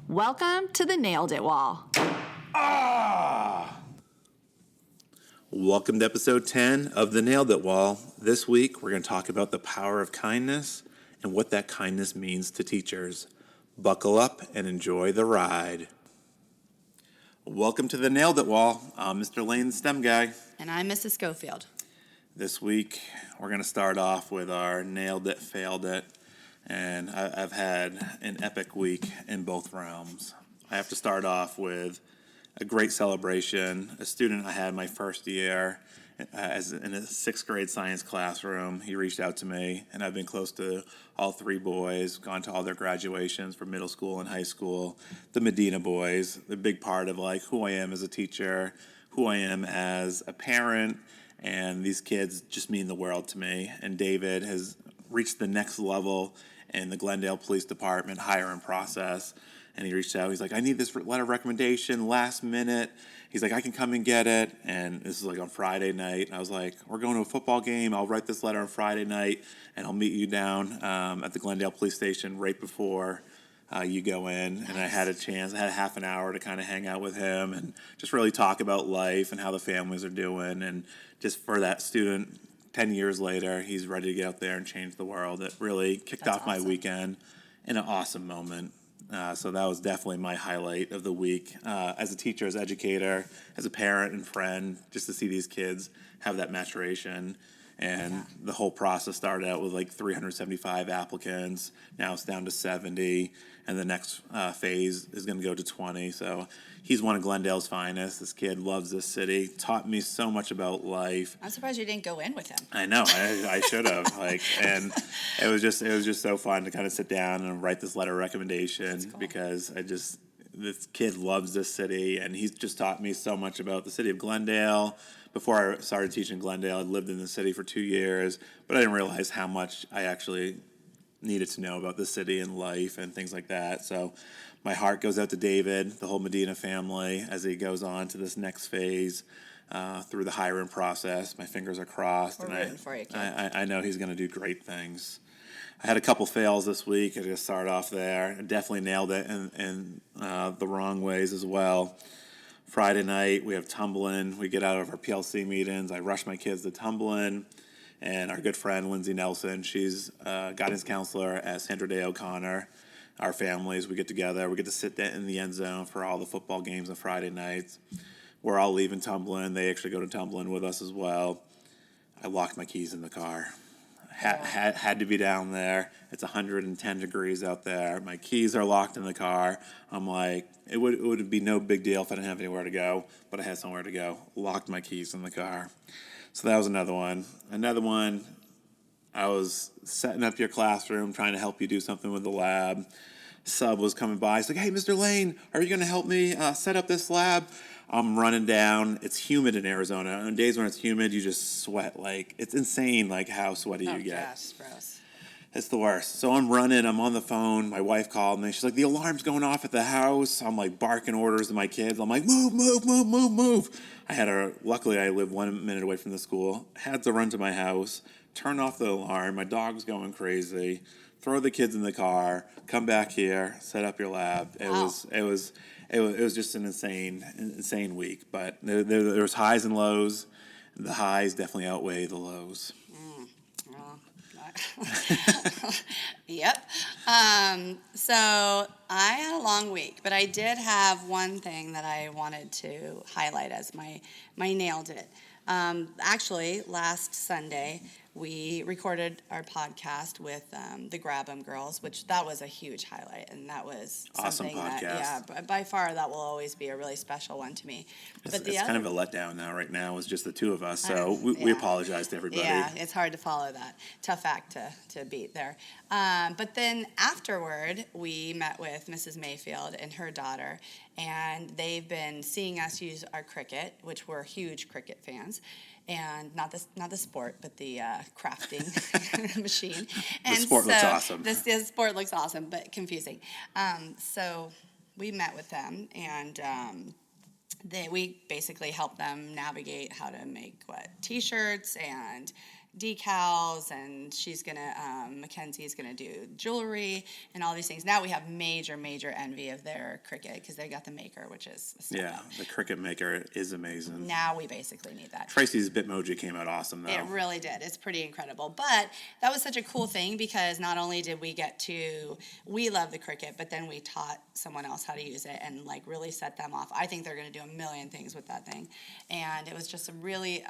Welcome to the Nailed It Wall. Welcome to episode 10 of the Nailed It Wall. This week, we're going to talk about the power of kindness and what that kindness means to teachers. Buckle up and enjoy the ride. Welcome to the Nailed It Wall. I'm Mr. Lane, the STEM guy. And I'm Mrs. Scofield. This week, we're going to start off with our Nailed It, Failed It. And I've had an epic week in both realms. I have to start off with a great celebration. A student I had my first year as in a sixth grade science classroom. He reached out to me, and I've been close to all three boys, gone to all their graduations for middle school and high school. The Medina boys, the big part of like who I am as a teacher, who I am as a parent, and these kids just mean the world to me. And David has reached the next level in the Glendale Police Department hiring process. And he reached out. He's like, I need this letter of recommendation last minute. He's like, I can come and get it. And this is like on Friday night. And I was like, we're going to a football game. I'll write this letter on Friday night, and I'll meet you down at the Glendale Police Station right before you go in. Nice. And I had a half an hour to kind of hang out with him and just really talk about life and how the families are doing. And just for that student, 10 years later, he's ready to get out there and change the world. It really kicked off my weekend in an awesome moment. So that was definitely my highlight of the week. As a teacher, as an educator, as a parent and friend, just to see these kids have that maturation. And the whole process started out with like 375 applicants. Now it's down to 70. And the next phase is going to go to 20. So he's one of Glendale's finest. This kid loves this city. Taught me so much about life. I'm surprised you didn't go in with him. I know. I should have. And it was just so fun to kind of sit down and write this letter of recommendation. Cool. Because this kid loves this city, and he's just taught me so much about the city of Glendale. Before I started teaching Glendale, I'd lived in the city for 2 years, but I didn't realize how much I actually needed to know about the city and life and things like that. So my heart goes out to David, the whole Medina family, as he goes on to this next phase through the hiring process. My fingers are crossed. We're rooting for you, kid. I know he's going to do great things. I had a couple fails this week. I just start off there. I definitely nailed it in the wrong ways as well. Friday night, we have tumbling. We get out of our PLC meetings. I rush my kids to tumbling. And our good friend, Lindsay Nelson, she's guidance counselor at Sandra Day O'Connor. Our families, we get together. We get to sit in the end zone for all the football games on Friday nights. We're all leaving tumbling. They actually go to tumbling with us as well. I locked my keys in the car. Had to be down there. It's 110 degrees out there. My keys are locked in the car. I'm like, it would be no big deal if I didn't have anywhere to go, but I had somewhere to go. Locked my keys in the car. So that was another one. Another one, I was setting up your classroom, trying to help you do something with the lab. Sub was coming by. He's like, hey, Mr. Lane, are you going to help me set up this lab? I'm running down. It's humid in Arizona. On days when it's humid, you just sweat. Like, it's insane, like, how sweaty you get. Oh, gosh, gross. It's the worst. So I'm running. I'm on the phone. My wife called me. She's like, the alarm's going off at the house. I'm, like, barking orders to my kids. I'm like, move, move, move, move, move. Luckily, I live 1 minute away from the school. Had to run to my house, turn off the alarm. My dog's going crazy. Throw the kids in the car. Come back here. Set up your lab. It was just an insane week. But there was highs and lows. The highs definitely outweigh the lows. Yep. So I had a long week, but I did have one thing that I wanted to highlight as my nailed it. Actually, last Sunday, we recorded our podcast with the Grab 'em girls, which that was a huge highlight, and that was awesome something podcast. that, by far, that will always be a really special one to me. It's kind of a letdown now. Right now, it's just the two of us, so we apologize to everybody. Yeah, it's hard to follow that. Tough act to beat there. But then afterward, we met with Mrs. Mayfield and her daughter, and they've been seeing us use our Cricut, which we're huge Cricut fans. And not the sport, but the crafting machine. And the sport looks awesome. The sport looks awesome, but confusing. So we met with them, and we basically helped them navigate how to make T-shirts and decals, and she's gonna Mackenzie's gonna do jewelry and all these things. Now we have major envy of their Cricut because they got the maker, which is a step up. the Cricut maker is amazing. Now we basically need that. Tracy's Bitmoji came out awesome though. It really did. It's pretty incredible. But that was such a cool thing because not only did we love the Cricut, but then we taught someone else how to use it and like really set them off. I think they're going to do a million things with that thing. And it was just a really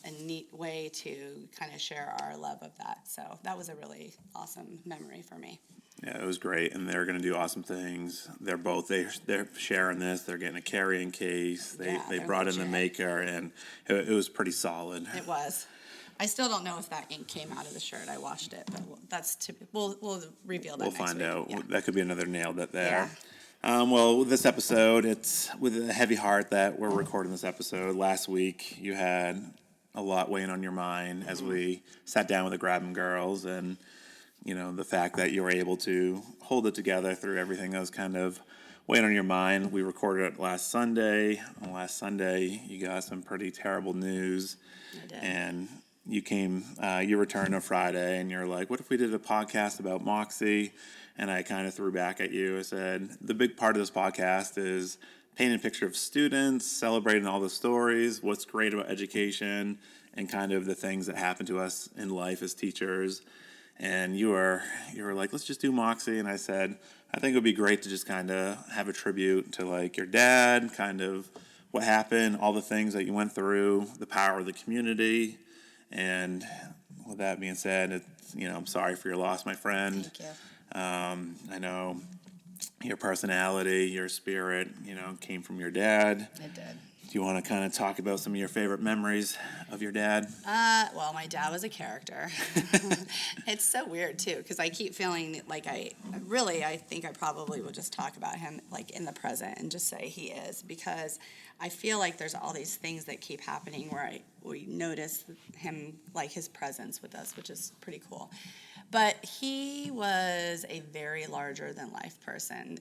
a neat way to kind of share our love of that. So that was a really awesome memory for me. Yeah, it was great, and they're going to do awesome things. They're sharing this. They're getting a carrying case. They brought in the maker, and it was pretty solid. It was. I still don't know if that ink came out of the shirt. I washed it, but that's typical. We'll reveal that. We'll next find week. out. Yeah. That could be another nailed it there. Yeah. Well, this episode, it's with a heavy heart that we're recording this episode. Last week, you had a lot weighing on your mind as we sat down with the Grab 'em girls, and the fact that you were able to hold it together through everything that was kind of weighing on your mind. We recorded it last Sunday. On last Sunday, you got some pretty terrible news. I did. And you returned on Friday, and you're like, what if we did a podcast about Moxie? And I kind of threw back at you. I said, the big part of this podcast is painting a picture of students, celebrating all the stories, what's great about education, and kind of the things that happen to us in life as teachers. And you were like, let's just do Moxie. And I said, I think it would be great to just kind of have a tribute to like your dad, kind of what happened, all the things that you went through, the power of the community. And with that being said, I'm sorry for your loss, my friend. Thank you. I know your personality, your spirit, came from your dad. It did. Do you want to kind of talk about some of your favorite memories of your dad? Well, my dad was a character. It's so weird, too, because I keep feeling like I think I probably will just talk about him, like, in the present and just say he is, because I feel like there's all these things that keep happening where we notice him, like, his presence with us, which is pretty cool. But he was a very larger-than-life person.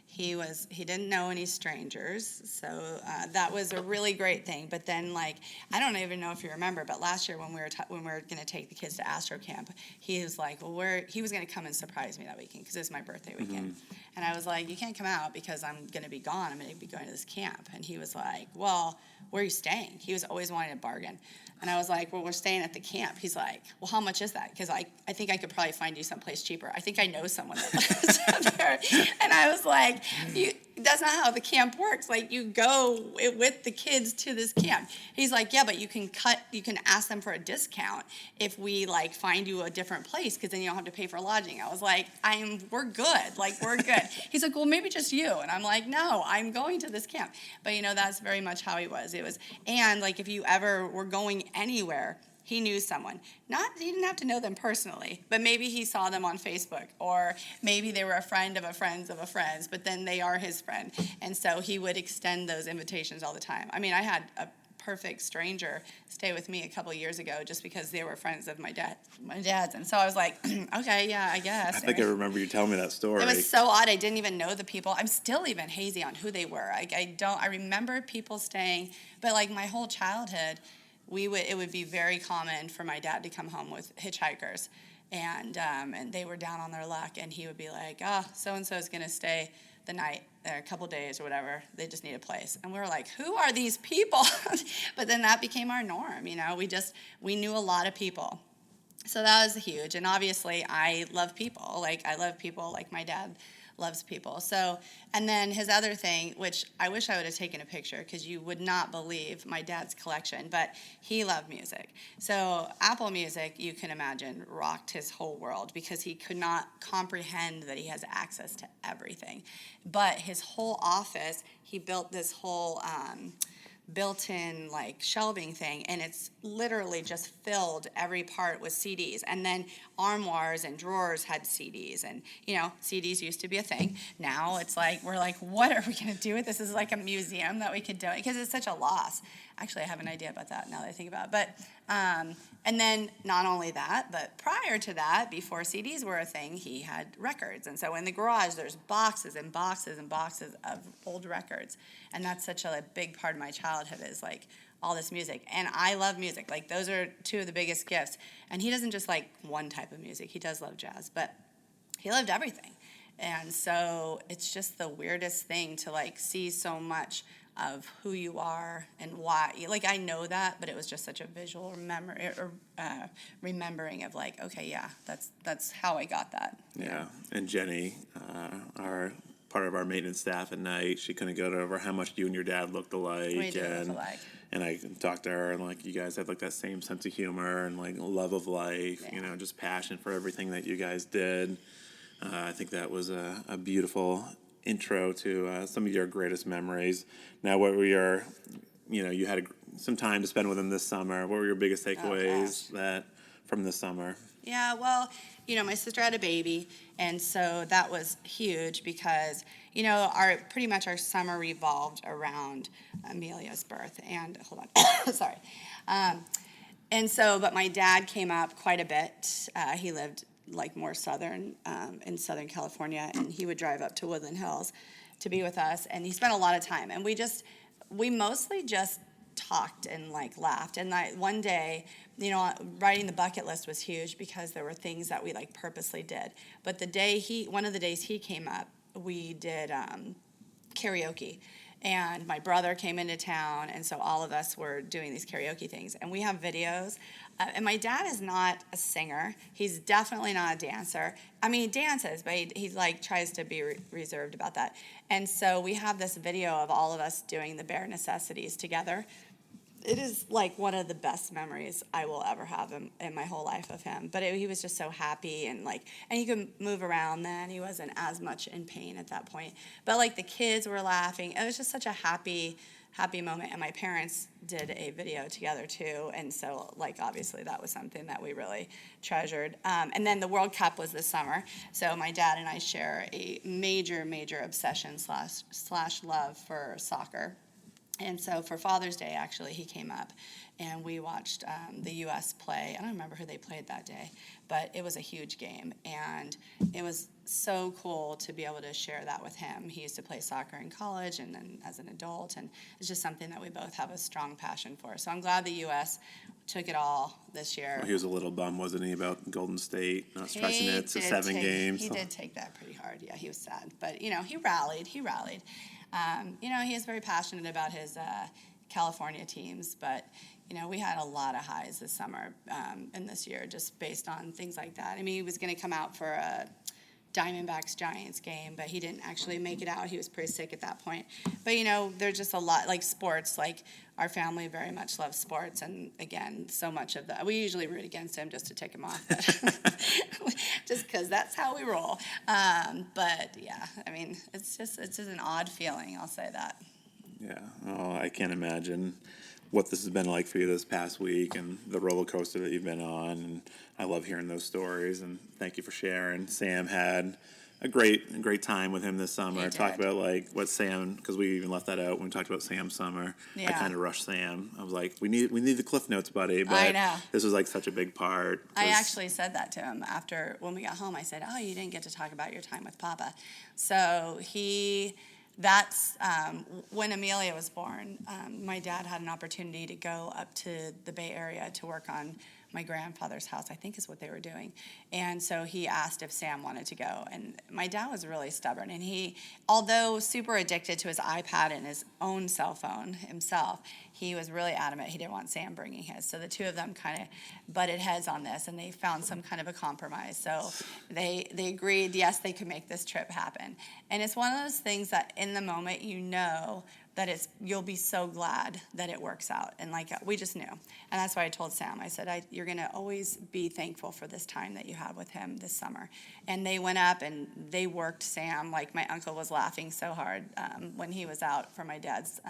He didn't know any strangers, so that was a really great thing. But then, like, I don't even know if you remember, but last year when we were going to take the kids to Astro Camp, he was like, he was going to come and surprise me that weekend because it's my birthday weekend. Mm-hmm. And I was like, you can't come out because I'm going to be gone. I'm going to be going to this camp. And he was like, well, where are you staying? He was always wanting to bargain. And I was like, well, we're staying at the camp. He's like, well, how much is that? Because I think I could probably find you someplace cheaper. I think I know someone that lives up there. And I was like, that's not how the camp works. Like, you go with the kids to this camp. He's like, yeah, but you can ask them for a discount if we, like, find you a different place, because then you don't have to pay for lodging. I was like, we're good. Like, we're good. He's like, well, maybe just you. And I'm like, no, I'm going to this camp. But, that's very much how he was. And, like, if you ever were going anywhere, he knew someone. He didn't have to know them personally, but maybe he saw them on Facebook, or maybe they were a friend of a friend's of a friend's, but then they are his friend. And so he would extend those invitations all the time. I mean, I had a perfect stranger stay with me a couple of years ago just because they were friends of my dad's. And so I was like, okay, yeah, I guess. I think I remember you telling me that story. It was so odd. I didn't even know the people. I'm still even hazy on who they were. I remember people staying, but like my whole childhood, it would be very common for my dad to come home with hitchhikers, and they were down on their luck, and he would be like, so-and-so is going to stay the night or a couple days or whatever. They just need a place. And we were like, who are these people? But then that became our norm. We knew a lot of people. So that was huge. And obviously I love people. Like, I love people like my dad loves people. So, and then his other thing, which I wish I would have taken a picture because you would not believe my dad's collection, but he loved music. So Apple Music, you can imagine, rocked his whole world because he could not comprehend that he has access to everything. But his whole office, he built this whole built-in like shelving thing, and it's literally just filled every part with CDs. And then armoires and drawers had CDs, and CDs used to be a thing. Now it's like we're like, what are we going to do with this? This is like a museum that we could do, because it's such a loss. Actually, I have an idea about that now that I think about it. But and then not only that, but prior to that, before CDs were a thing, he had records. And so in the garage, there's boxes and boxes and boxes of old records. And that's such a big part of my childhood, is like all this music. And I love music. Like, those are two of the biggest gifts. And he doesn't just like one type of music. He does love jazz, but he loved everything. And so it's just the weirdest thing to like see so much of who you are and why. Like, I know that, but it was just such a visual memory or remembering of like, okay, yeah, that's how I got that. Yeah, and Jenny, our part of our maintenance staff at night, she couldn't get over how much you and your dad looked alike. We do look alike. And I talked to her, and like, you guys have like that same sense of humor and like love of life, Yeah. just passion for everything that you guys did. I think that was a beautiful intro to some of your greatest memories. Now, what were your, you had some time to spend with him this summer. What were your biggest takeaways from this summer? Yeah, well, my sister had a baby, and so that was huge because, pretty much our summer revolved around Amelia's birth. And, hold on, sorry. And so, but my dad came up quite a bit. He lived like more southern, in Southern California, and he would drive up to Woodland Hills to be with us, and he spent a lot of time. And we mostly just talked and like laughed. And one day, writing the bucket list was huge because there were things that we like purposely did. But one of the days he came up, we did karaoke. And my brother came into town, and so all of us were doing these karaoke things. And we have videos. And my dad is not a singer. He's definitely not a dancer. I mean, he dances, but he like tries to be reserved about that. And so we have this video of all of us doing the bare necessities together. It is like one of the best memories I will ever have in my whole life of him. But he was just so happy, and he could move around then. He wasn't as much in pain at that point. But like the kids were laughing. It was just such a happy moment. And my parents did a video together too. And so like obviously that was something that we really treasured. And then the World Cup was this summer. So my dad and I share a major obsession slash love for soccer. And so for Father's Day, actually, he came up, and we watched the U.S. play. I don't remember who they played that day, but it was a huge game, and it was so cool to be able to share that with him. He used to play soccer in college and then as an adult, and it's just something that we both have a strong passion for. So I'm glad the U.S. took it all this year. Well, he was a little bum, wasn't he, about Golden State not stretching it to 7 games? He did take that pretty hard. Yeah, he was sad. But, he rallied. He is very passionate about his California teams, but, we had a lot of highs this summer and this year just based on things like that. I mean, he was going to come out for a Diamondbacks-Giants game, but he didn't actually make it out. He was pretty sick at that point. But, there's just a lot, like sports, like our family very much loves sports, and again, so much of that. We usually root against him just to tick him off, but just because that's how we roll. But, yeah, I mean, it's just an odd feeling, I'll say that. Yeah, I can't imagine what this has been like for you this past week and the roller coaster that you've been on. And I love hearing those stories, and thank you for sharing. Sam had a great time with him this summer. Talk about like what Sam, because we even left that out when we talked about Sam's summer. Yeah. I kind of rushed Sam. I was like, we need the Cliff Notes, buddy. But I know. This was like such a big part. I actually said that to him when we got home. I said, "Oh, you didn't get to talk about your time with Papa." So that's when Amelia was born. My dad had an opportunity to go up to the Bay Area to work on my grandfather's house, I think is what they were doing. And so he asked if Sam wanted to go. And my dad was really stubborn. And he, although super addicted to his iPad and his own cell phone himself, he was really adamant he didn't want Sam bringing his. So the two of them kind of butted heads on this, and they found some kind of a compromise. So they agreed, yes, they could make this trip happen. And it's one of those things that in the moment that you'll be so glad that it works out. And like we just knew. And that's why I told Sam, I said, you're going to always be thankful for this time that you had with him this summer. And they went up and they worked Sam. Like my uncle was laughing so hard when he was out for my dad's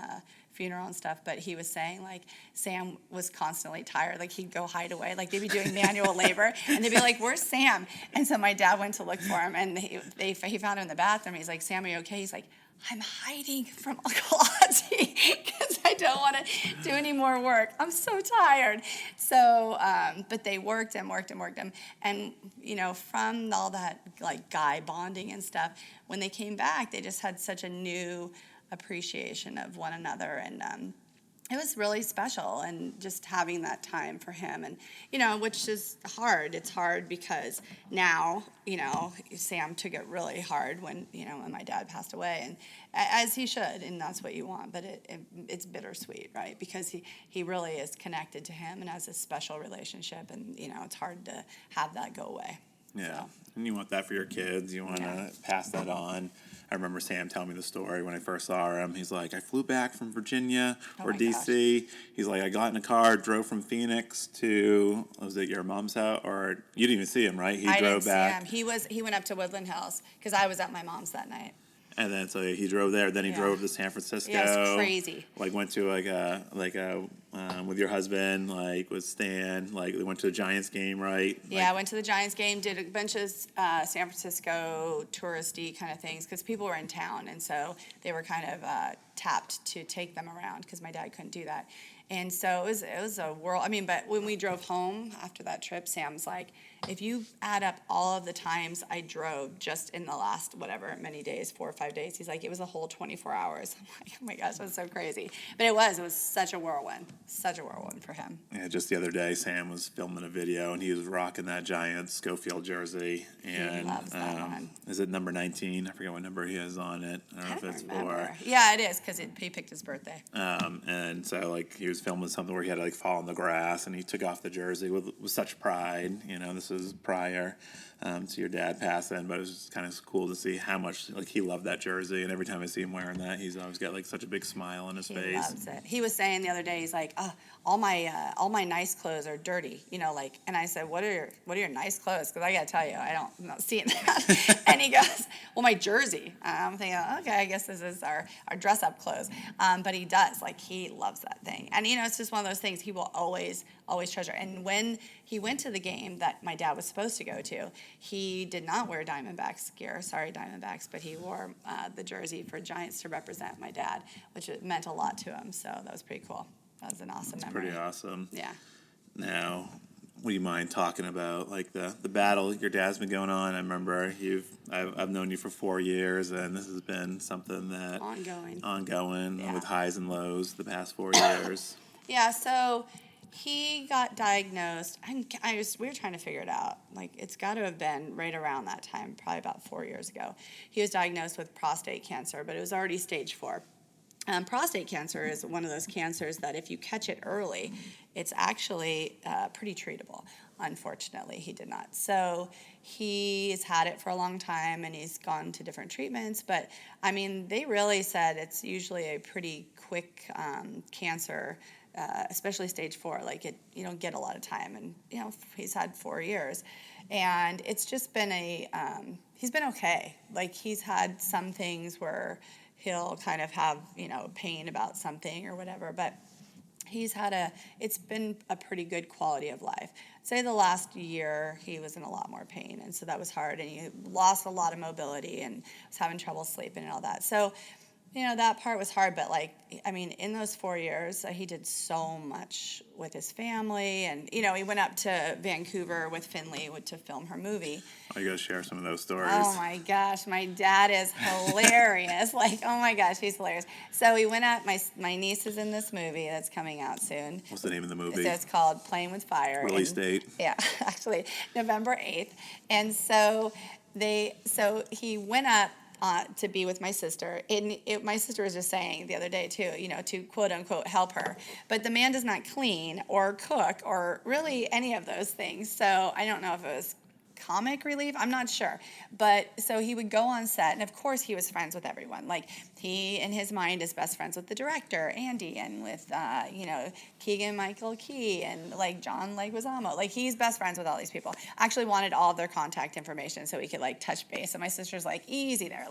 funeral and stuff, but he was saying like Sam was constantly tired. Like he'd go hide away. Like they'd be doing manual labor and they'd be like, "Where's Sam?" And so my dad went to look for him, and he found him in the bathroom. He's like, "Sam, are you okay?" He's like, "I'm hiding from Uncle Ozzy because I don't want to do any more work. I'm so tired." So, but they worked him. And, from all that, like, guy bonding and stuff, when they came back, they just had such a new appreciation of one another. And it was really special, and just having that time for him, and which is hard. It's hard because now Sam took it really hard when when my dad passed away, and as he should, and that's what you want. But it's bittersweet, right? Because he really is connected to him and has a special relationship, and it's hard to have that go away. Yeah, So. and you want that for your kids. You want to pass that on. I remember Sam telling me the story when I first saw him. He's like, I flew back from Virginia or D.C. Gosh. He's like, I got in a car, drove from Phoenix to, was it your mom's house? Or you didn't even see him, right? I drove back. See him. He went up to Woodland Hills because I was at my mom's that night. And then so he drove there. Then he drove to San Francisco. Yeah, it's crazy. Like went to with your husband, like with Stan. Like they went to the Giants game, right? Yeah, I went to the Giants game. Did a bunch of San Francisco touristy kind of things because people were in town, and so they were kind of tapped to take them around because my dad couldn't do that. And so it was a whirl. I mean, but when we drove home after that trip, Sam's like, if you add up all of the times I drove just in the last whatever many days, 4 or 5 days, he's like, it was a whole 24 hours. I'm like, oh my gosh, that's so crazy. But it was such a whirlwind for him. Yeah, just the other day, Sam was filming a video and he was rocking that Giants Scofield jersey. And he loves that one. Is it number 19? I forget what number he has on it. I don't know if it's remember. 4. Yeah, it is because he picked his birthday. And so like he was filming something where he had to like fall in the grass and he took off the jersey with such pride. This was prior to your dad passing, but it was just kind of cool to see how much like he loved that jersey. And every time I see him wearing that, he's always got like such a big smile on his face. He loves it. He was saying the other day, he's like, all my nice clothes are dirty, and I said, what are your nice clothes? Because I got to tell you, I'm not seeing that. And he goes, well, my jersey. I'm thinking, okay, I guess this is our dress up clothes. But he does, like, he loves that thing. And, it's just one of those things he will always treasure. And when he went to the game that my dad was supposed to go to, he did not wear Diamondbacks gear. Sorry, Diamondbacks, but he wore the jersey for Giants to represent my dad, which meant a lot to him. So that was pretty cool. That was an awesome memory. Pretty awesome. Yeah. Now, would you mind talking about like the battle your dad's been going on? I remember I've known you for 4 years, and this has been something that ongoing with highs and lows the past 4 years. Yeah. So he got diagnosed, and we were trying to figure it out. Like, it's got to have been right around that time, probably about 4 years ago. He was diagnosed with prostate cancer, but it was already stage 4. Prostate cancer is one of those cancers that if you catch it early, it's actually pretty treatable. Unfortunately, he did not. So he's had it for a long time, and he's gone to different treatments. But, I mean, they really said it's usually a pretty quick cancer, especially stage 4. Like, you don't get a lot of time. And, he's had 4 years. And it's just been he's been okay. Like, he's had some things where he'll kind of have, pain about something or whatever, but it's been a pretty good quality of life. Say the last year, he was in a lot more pain, and so that was hard, and he lost a lot of mobility and was having trouble sleeping and all that. So, that part was hard, but in those 4 years, he did so much with his family, and, he went up to Vancouver with Finley to film her movie. Oh, you got to share some of those stories. Oh, my gosh. My dad is hilarious. Oh, my gosh, he's hilarious. So we went up. My niece is in this movie that's coming out soon. What's the name of the movie? So it's called Playing with Fire. Release date? Yeah, actually, November 8th. And so he went up to be with my sister. My sister was just saying the other day, too, to quote-unquote help her. But the man does not clean or cook or really any of those things. So I don't know if it was comic relief. I'm not sure. But so he would go on set, and of course he was friends with everyone. Like, he, in his mind, is best friends with the director, Andy, and with, Keegan-Michael Key, and, John Leguizamo. He's best friends with all these people. Actually wanted all of their contact information so he could, touch base. And my sister's easy there.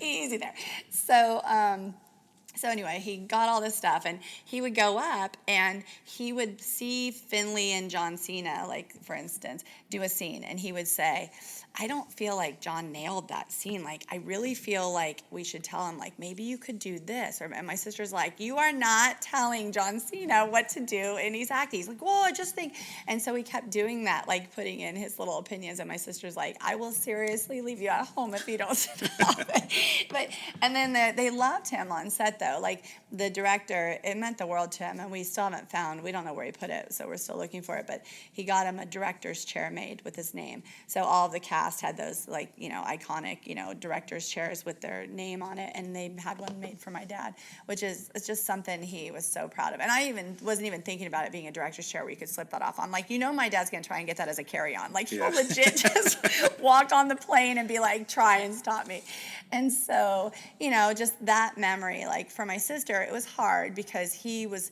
Easy there. So anyway, he got all this stuff, and he would go up, and he would see Finley and John Cena, for instance, do a scene, and he would say, I don't feel like John nailed that scene. I really feel like we should tell him, maybe you could do this. And my sister's like, you are not telling John Cena what to do in his acting. He's like, well, I just think. And so he kept doing that, putting in his little opinions. And my sister's like, I will seriously leave you at home if you don't stop it. And then they loved him on set, though. though. Like, the director, it meant the world to him, and we still haven't found, we don't know where he put it, so we're still looking for it, but he got him a director's chair made with his name. So all of the cast had those, like, iconic, director's chairs with their name on it, and they had one made for my dad, which is, it's just something he was so proud of. And I wasn't even thinking about it being a director's chair where you could slip that off. I'm like, my dad's going to try and get that as a carry-on. Like, he'll legit just walk on the plane and be like, try and stop me. And so, just that memory, like, for my sister, it was hard because he was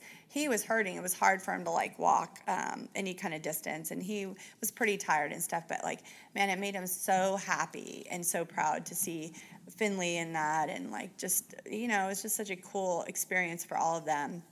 hurting. It was hard for him to, like, walk any kind of distance, and he was pretty tired and stuff. But, like, man, it made him so happy and so proud to see Finley in that, and, like, just, it was just such a cool experience for all of them.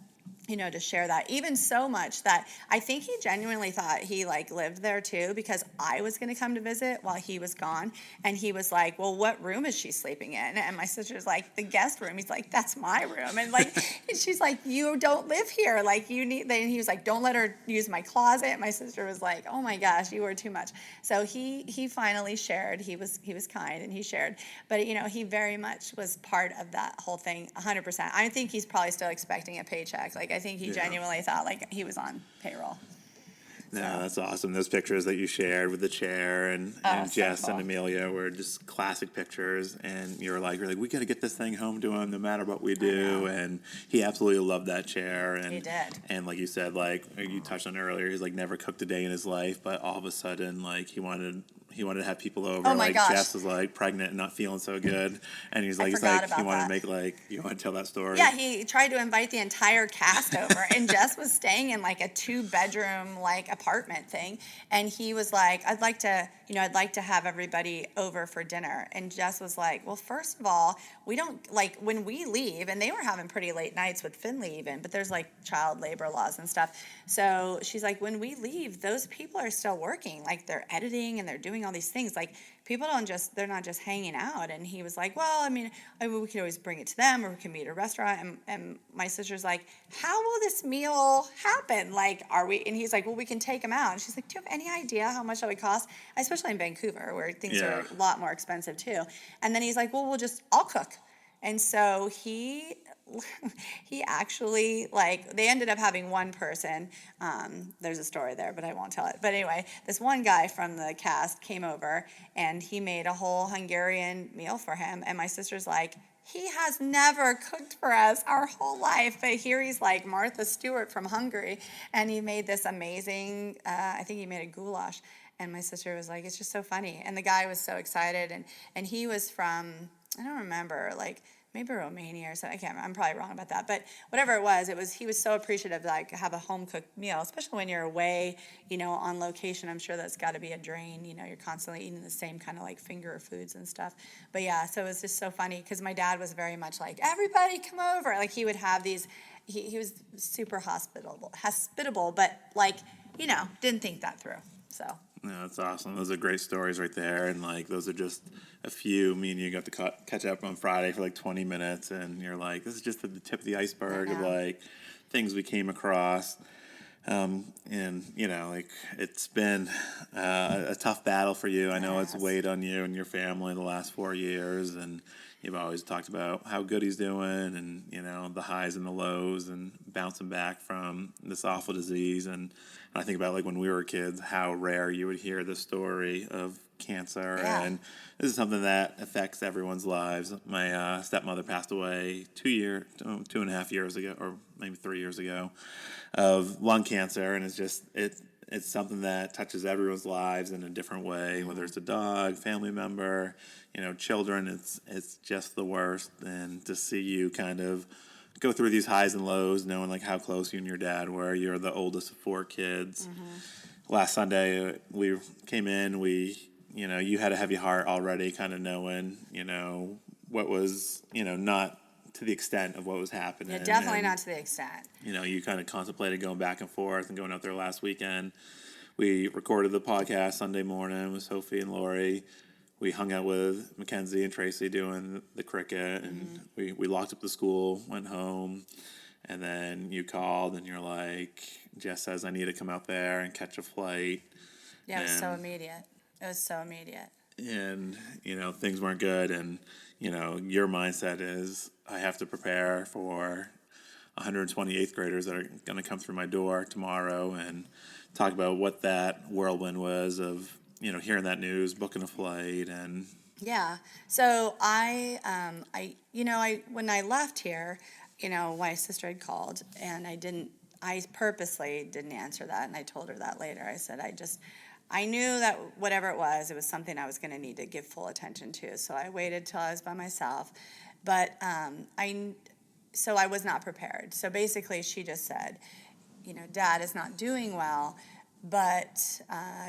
To share that, even so much that I think he genuinely thought he, like, lived there too, because I was going to come to visit while he was gone. And he was like, well, what room is she sleeping in? And my sister's like, the guest room. He's like, that's my room. And, like, and she's like, you don't live here. Like, you need, and he was like, don't let her use my closet. And my sister was like, oh my gosh, you were too much. So he finally shared. He was kind, and he shared. But, he very much was part of that whole thing, 100%. I think he's probably still expecting a paycheck. Like, I think he genuinely thought, like, he was on payroll. No, that's awesome. Those pictures that you shared with the chair and Jess so cool. And Amelia were just classic pictures. And you're like, we got to get this thing home to him no matter what we do. And he absolutely loved that chair. And he did. And like you said, like you touched on earlier, he's like never cooked a day in his life, but all of a sudden, like he wanted to have people over. Oh my gosh. Jess was like pregnant and not feeling so good, and he wanted to make, like, you want to tell that story? Yeah, he tried to invite the entire cast over, and Jess was staying in, like, a 2-bedroom, like, apartment thing, and he was like, I'd like to have everybody over for dinner. And Jess was like, well, first of all, we don't, like, when we leave, and they were having pretty late nights with Finley even, but there's, like, child labor laws and stuff. So she's like, when we leave, those people are still working. Like, they're editing and they're doing all these things. Like, people they're not just hanging out. And he was like, well, I mean, we could always bring it to them, or we can meet at a restaurant. And my sister's like, how will this meal happen? Like, are we? And he's like, well, we can take them out. And she's like, do you have any idea how much that would cost? Especially in Vancouver, where things are a lot more expensive too. And then he's like, well, I'll cook. And so he actually, like, they ended up having one person. There's a story there, but I won't tell it. But anyway, this one guy from the cast came over, and he made a whole Hungarian meal for him. And my sister's like, he has never cooked for us our whole life, but here he's like Martha Stewart from Hungary, and he made this amazing, I think he made a goulash. And my sister was like, it's just so funny. And the guy was so excited, and he was from, I don't remember, like, maybe Romania or something. I can't remember. I'm probably wrong about that. But whatever it was, he was so appreciative to, like, have a home-cooked meal, especially when you're away, on location. I'm sure that's got to be a drain. You're constantly eating the same kind of, like, finger foods and stuff. But, yeah, so it was just so funny because my dad was very much like, everybody come over. Like, he would have these, he was super hospitable, but, like, didn't think that through. So. No, that's awesome. Those are great stories right there, and, like, those are just a few. Me and you got to catch up on Friday for like 20 minutes, and you're like, this is just the tip of the iceberg of, like, things we came across. And like, it's been a tough battle for you. I know it's weighed on you and your family the last 4 years, and you've always talked about how good he's doing, and the highs and the lows, and bouncing back from this awful disease. And I think about, like, when we were kids, how rare you would hear the story of cancer, and this is something that affects everyone's lives. My stepmother passed away 2.5 years ago, or maybe 3 years ago, of lung cancer, and it's something that touches everyone's lives in a different way, whether it's a dog, family member, children. It's just the worst. And to see you kind of go through these highs and lows, knowing, like, how close you and your dad were. You're the oldest of 4 kids. Mm-hmm. Last Sunday we came in, you had a heavy heart already, kind of knowing, what was, not to the extent of what was happening. Yeah, definitely not to the extent. You kind of contemplated going back and forth and going out there last weekend. We recorded the podcast Sunday morning with Sophie and Lori. We hung out with Mackenzie and Tracy doing the cricket, and we locked up the school, went home, and then you called, and you're like, Jess says I need to come out there and catch a flight. Yeah, it was so immediate. and, things weren't good. And, your mindset is, I have to prepare for 128th graders that are going to come through my door tomorrow, and talk about what that whirlwind was of, hearing that news, booking a flight, and Yeah. So I when I left here, my sister had called and I purposely didn't answer that. And I told her that later. I said, I knew that whatever it was something I was going to need to give full attention to. So I waited till I was by myself. But so I was not prepared. So basically she just said, Dad is not doing well, but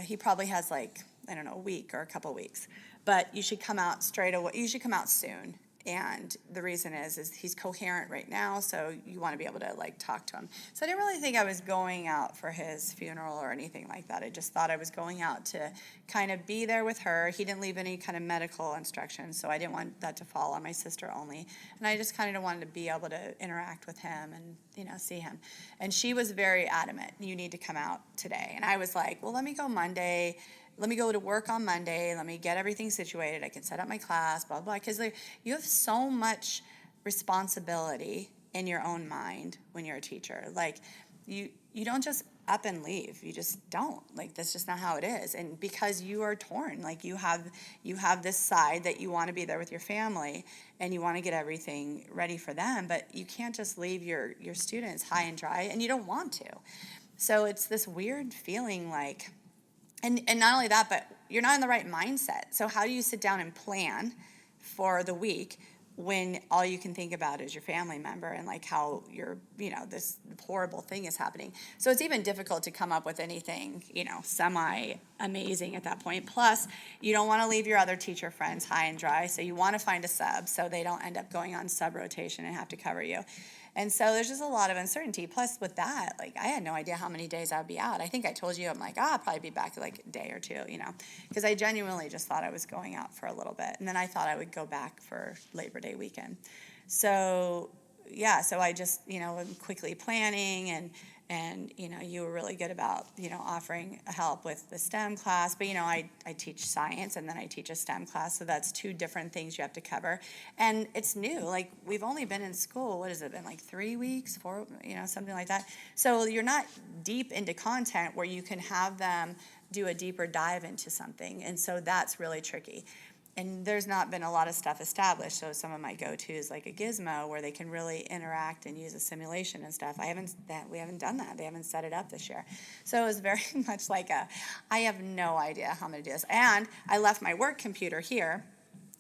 he probably has like, I don't know, a week or a couple weeks. But you should come out straight away. You should come out soon. And the reason is he's coherent right now, so you want to be able to like talk to him. So I didn't really think I was going out for his funeral or anything like that. I just thought I was going out to kind of be there with her. He didn't leave any kind of medical instructions, so I didn't want that to fall on my sister only. And I just kind of wanted to be able to interact with him and see him. And she was very adamant, you need to come out today. And I was like, well, let me go Monday. Let me go to work on Monday. Let me get everything situated. I can set up my class, blah, blah. Because you have so much responsibility in your own mind when you're a teacher. Like, you don't just up and leave. You just don't. Like, that's just not how it is. And because you are torn, like you have this side that you want to be there with your family and you want to get everything ready for them, but you can't just leave your students high and dry, and you don't want to. So it's this weird feeling like, and not only that, but you're not in the right mindset. So how do you sit down and plan for the week when all you can think about is your family member and like how this horrible thing is happening? So it's even difficult to come up with anything, semi amazing at that point. Plus, you don't want to leave your other teacher friends high and dry. So you want to find a sub so they don't end up going on sub rotation and have to cover you. And so there's just a lot of uncertainty. Plus, with that, like, I had no idea how many days I would be out. I think I told you, I'm like, I'll probably be back like a day or two, because I genuinely just thought I was going out for a little bit. And then I thought I would go back for Labor Day weekend. So, yeah, so I just, am quickly planning, and you were really good about, offering help with the STEM class. But, I teach science and then I teach a STEM class. So that's two different things you have to cover. And it's new. Like, we've only been in school, what has it been, like 3 weeks, 4, something like that. So you're not deep into content where you can have them do a deeper dive into something. And so that's really tricky. And there's not been a lot of stuff established, so some of my go-tos like a Gizmo where they can really interact and use a simulation and stuff. We haven't done that. They haven't set it up this year. So it was very much like I have no idea how I'm going to do this. And I left my work computer here.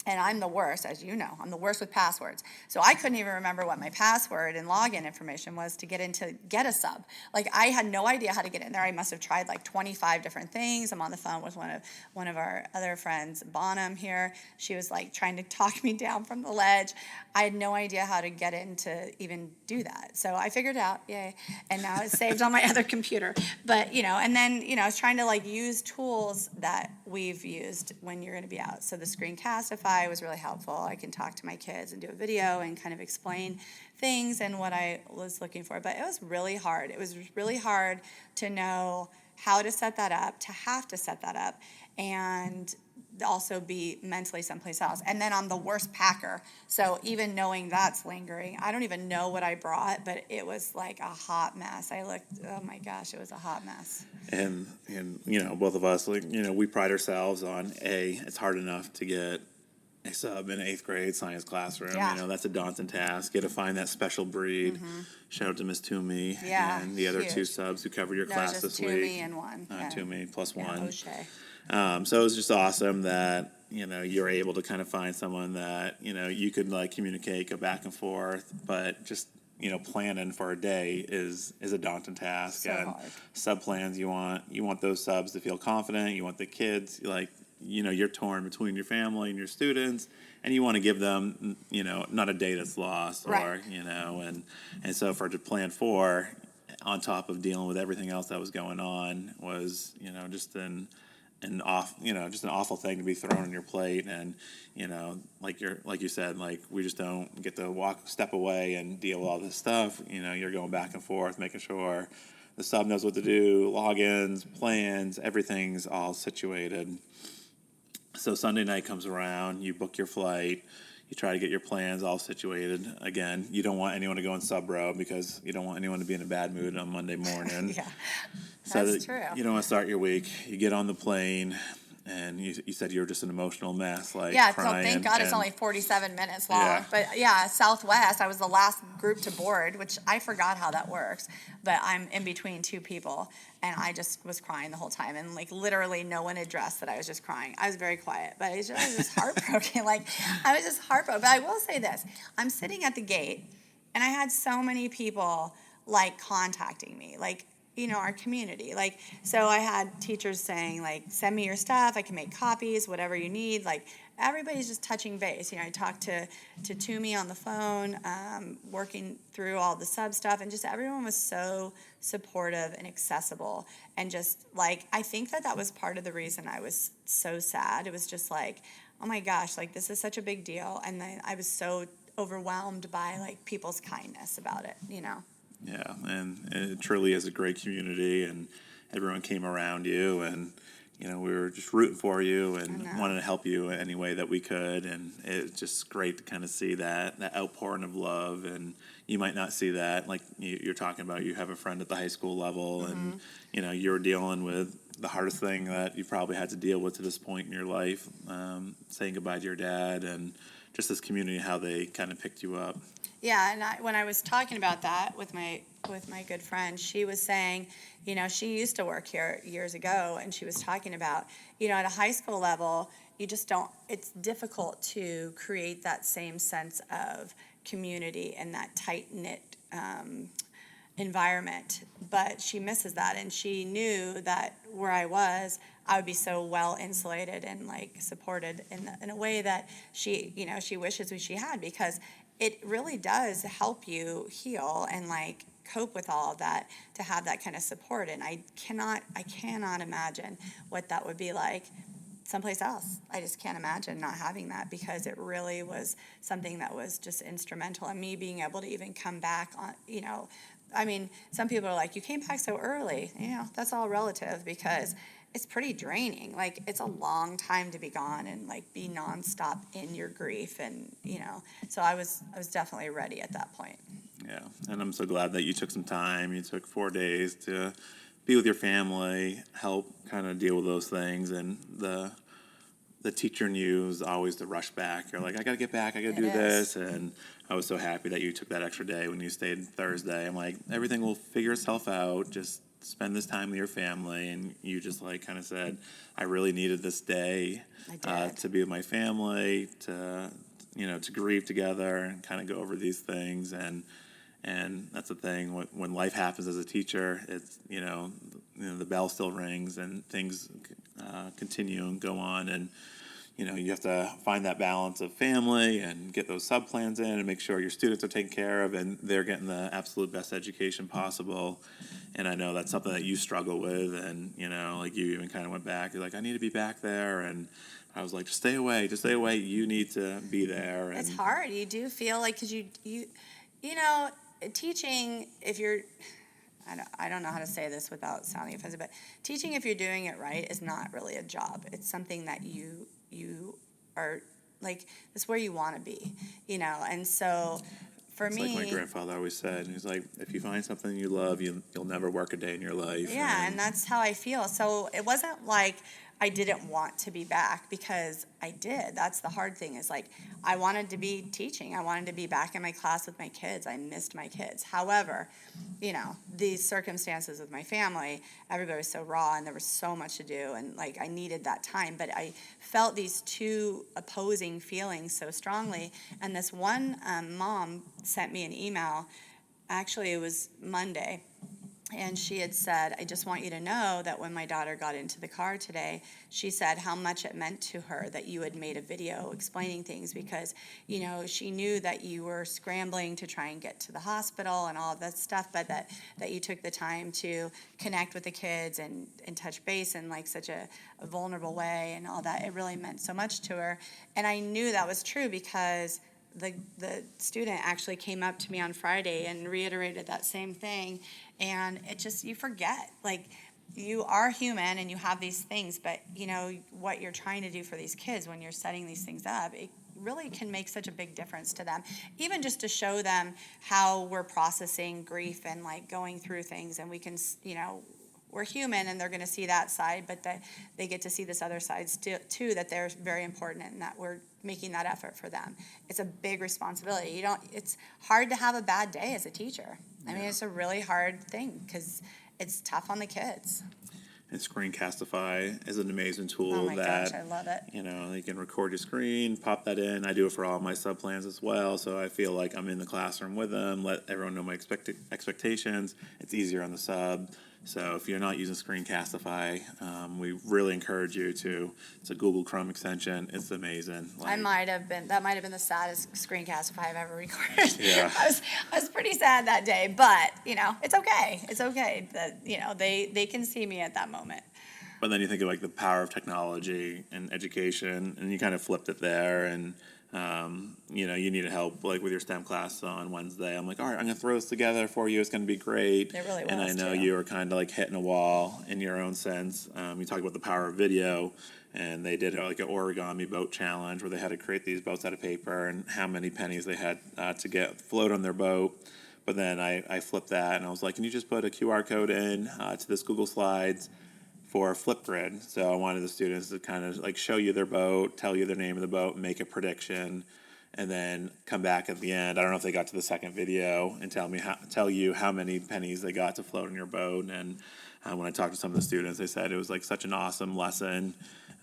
And I'm the worst, as you know. I'm the worst with passwords. So I couldn't even remember what my password and login information was to get a sub. Like, I had no idea how to get in there. I must have tried like 25 different things. I'm on the phone with one of our other friends, Bonham here. She was like trying to talk me down from the ledge. I had no idea how to get in to even do that. So I figured it out, yay. And now it's saved on my other computer. But, and then, I was trying to like use tools that we've used when you're going to be out. So the Screencastify was really helpful. I can talk to my kids and do a video and kind of explain things and what I was looking for. But it was really hard. It was really hard to know how to set that up, to have to set that up, and also be mentally someplace else. And then I'm the worst packer. So even knowing that's lingering, I don't even know what I brought, but it was like a hot mess. Oh my gosh, it was a hot mess. And both of us, like, we pride ourselves on it's hard enough to get a sub in 8th grade science classroom. Yeah. That's a daunting task. You got to find that special breed. Mm-hmm. Shout out to Miss Toomey and the other huge. 2 subs who covered your class this Toomey week. And one. Toomey plus one. O'Shea. So it was just awesome that you're able to kind of find someone that you could like communicate, go back and forth, but just planning for a day is a daunting task. So and hard. Sub plans, you want those subs to feel confident. You want the kids you're torn between your family and your students, and you want to give them not a day that's lost, right. or and so to plan for, on top of dealing with everything else that was going on, was just an awful thing to be thrown on your plate. And like you said, like, we just don't get to step away and deal with all this stuff. You're going back and forth, making sure the sub knows what to do, logins, plans, everything's all situated. So Sunday night comes around, you book your flight, you try to get your plans all situated. Again, you don't want anyone to go in sub row because you don't want anyone to be in a bad mood on Monday morning. Yeah, So that's that true. you don't want to start your week. You get on the plane, and you said you were just an emotional mess, like Yeah, so crying. thank God it's and- only 47 minutes long. Yeah. But yeah, Southwest, I was the last group to board, which I forgot how that works. But I'm in between two people, and I just was crying the whole time. And like literally no one addressed that I was just crying. I was very quiet, but I was just heartbroken. Like I was just heartbroken. But I will say this, I'm sitting at the gate, and I had so many people like contacting me, like, our community. Like, so I had teachers saying, like, send me your stuff. I can make copies, whatever you need. Like, everybody's just touching base. I talked to Toomey on the phone, working through all the sub stuff, and just everyone was so supportive and accessible. And just, like, I think that was part of the reason I was so sad. It was just like, oh my gosh, like, this is such a big deal. And then I was so overwhelmed by, like, people's kindness about it. Yeah, and it truly is a great community, and everyone came around you, and we were just rooting for you and wanted to help you any way that we could, and it's just great to kind of see that outpouring of love. And you might not see that, like you're talking about. You have a friend at the high school level, and you're dealing with the hardest thing that you probably had to deal with to this point in your life, saying goodbye to your dad, and just this community, how they kind of picked you up. Yeah, and when I was talking about that with my good friend, she was saying, she used to work here years ago, and she was talking about, at a high school level, you just don't. It's difficult to create that same sense of community and that tight knit environment. But she misses that, and she knew that where I was, I would be so well insulated and like supported in a way that she wishes she had, because it really does help you heal and like cope with all of that, to have that kind of support. And I cannot imagine what that would be like someplace else. I just can't imagine not having that, because it really was something that was just instrumental in me being able to even come back on. I mean, some people are like, you came back so early. That's all relative, because it's pretty draining. Like, it's a long time to be gone and like be nonstop in your grief, and so I was definitely ready at that point. Yeah, and I'm so glad that you took some time. You took 4 days to be with your family, help kind of deal with those things, and the teacher in you is always the rush back. You're like, I gotta get back, I gotta do this, and I was so happy that you took that extra day when you stayed Thursday. I'm like, everything will figure itself out. Just spend this time with your family. And you just like kind of said, I really needed this day to be with my family, to to grieve together and kind of go over these things. And that's the thing, when life happens as a teacher, it's the bell still rings and things continue and go on, and you have to find that balance of family and get those sub plans in and make sure your students are taken care of and they're getting the absolute best education possible. And I know that's something that you struggle with, and like you even kind of went back. You're like, I need to be back there, and I was like, just stay away. You need to be there. And it's hard. You do feel like, because you teaching, if you're, I don't know how to say this without sounding offensive, but teaching, if you're doing it right, is not really a job. It's something that you are, like, that's where you want to be, and so for it's me, like my grandfather always said, he's like, if you find something you love, you'll never work a day in your life. yeah, and that's how I feel. So it wasn't like I didn't want to be back, because I did. That's the hard thing, is like, I wanted to be teaching. I wanted to be back in my class with my kids. I missed my kids. However, these circumstances with my family, everybody was so raw and there was so much to do, and like I needed that time. But I felt these two opposing feelings so strongly. And this one mom sent me an email. Actually, it was Monday. And she had said, I just want you to know that when my daughter got into the car today, she said how much it meant to her that you had made a video explaining things, because, she knew that you were scrambling to try and get to the hospital and all of that stuff, but that you took the time to connect with the kids and touch base in like such a vulnerable way and all that. It really meant so much to her. And I knew that was true, because the student actually came up to me on Friday and reiterated that same thing. And it just, you forget, like, you are human and you have these things, but you know what you're trying to do for these kids when you're setting these things up, it really can make such a big difference to them, even just to show them how we're processing grief and like going through things, and we can, you know, we're human and they're going to see that side, but that they get to see this other side too, that they're very important and that we're making that effort for them. It's a big responsibility. It's hard to have a bad day as a teacher. I mean, it's a really hard thing because it's tough on the kids. And Screencastify is an amazing tool Oh my that, gosh, I love it. you know, you can record your screen, pop that in. I do it for all my sub plans as well, so I feel like I'm in the classroom with them, let everyone know my expectations. It's easier on the sub. So if you're not using Screencastify, we really encourage you to. It's a Google Chrome extension. It's amazing. That might have been the saddest Screencastify I've ever recorded. Yeah. I was pretty sad that day, but you know, it's okay. It's okay that, you know, they can see me at that moment. But then you think of like the power of technology and education, and you kind of flipped it there. And you know, you needed help like with your STEM class on Wednesday. I'm like, all right, I'm gonna throw this together for you. It's gonna be great. It really was. And I know too. you were kind of like hitting a wall in your own sense. You talked about the power of video, and they did like an origami boat challenge where they had to create these boats out of paper and how many pennies they had to get float on their boat. But then I flipped that and I was like, can you just put a QR code in to this Google Slides for Flipgrid? So I wanted the students to kind of like show you their boat, tell you the name of the boat, make a prediction, and then come back at the end. I don't know if they got to the second video and tell you how many pennies they got to float on your boat. And when I talked to some of the students, they said it was like such an awesome lesson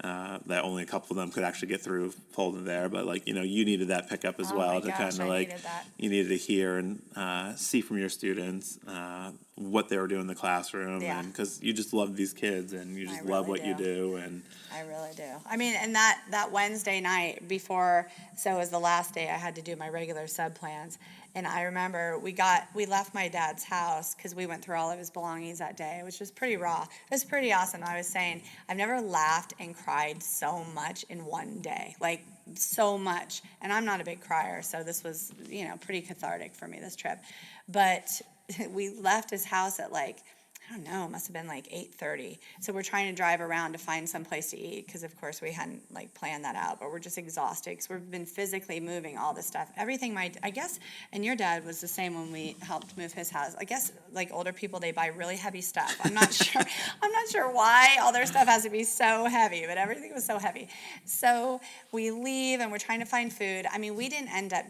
that only a couple of them could actually get through folded there. But like, you know, you needed that pickup as Oh well my to gosh, kind of I like needed that. you needed to hear and see from your students what they were doing in the classroom, Yeah. and because you just love these kids and you just love really what you do. And I really do. I mean, and that Wednesday night before, so it was the last day I had to do my regular sub plans. And I remember we left my dad's house because we went through all of his belongings that day, which was pretty raw. It was pretty awesome. I was saying, I've never laughed and cried so much in one day, like so much. And I'm not a big crier, so this was, you know, pretty cathartic for me, this trip. But we left his house at like, I don't know, it must have been like 8:30. So we're trying to drive around to find some place to eat because, of course, we hadn't like planned that out. But we're just exhausted because we've been physically moving all this stuff. Everything I guess, and your dad was the same when we helped move his house. I guess like older people, they buy really heavy stuff. I'm not sure. I'm not sure why all their stuff has to be so heavy, but everything was so heavy. So we leave and we're trying to find food. I mean, we didn't end up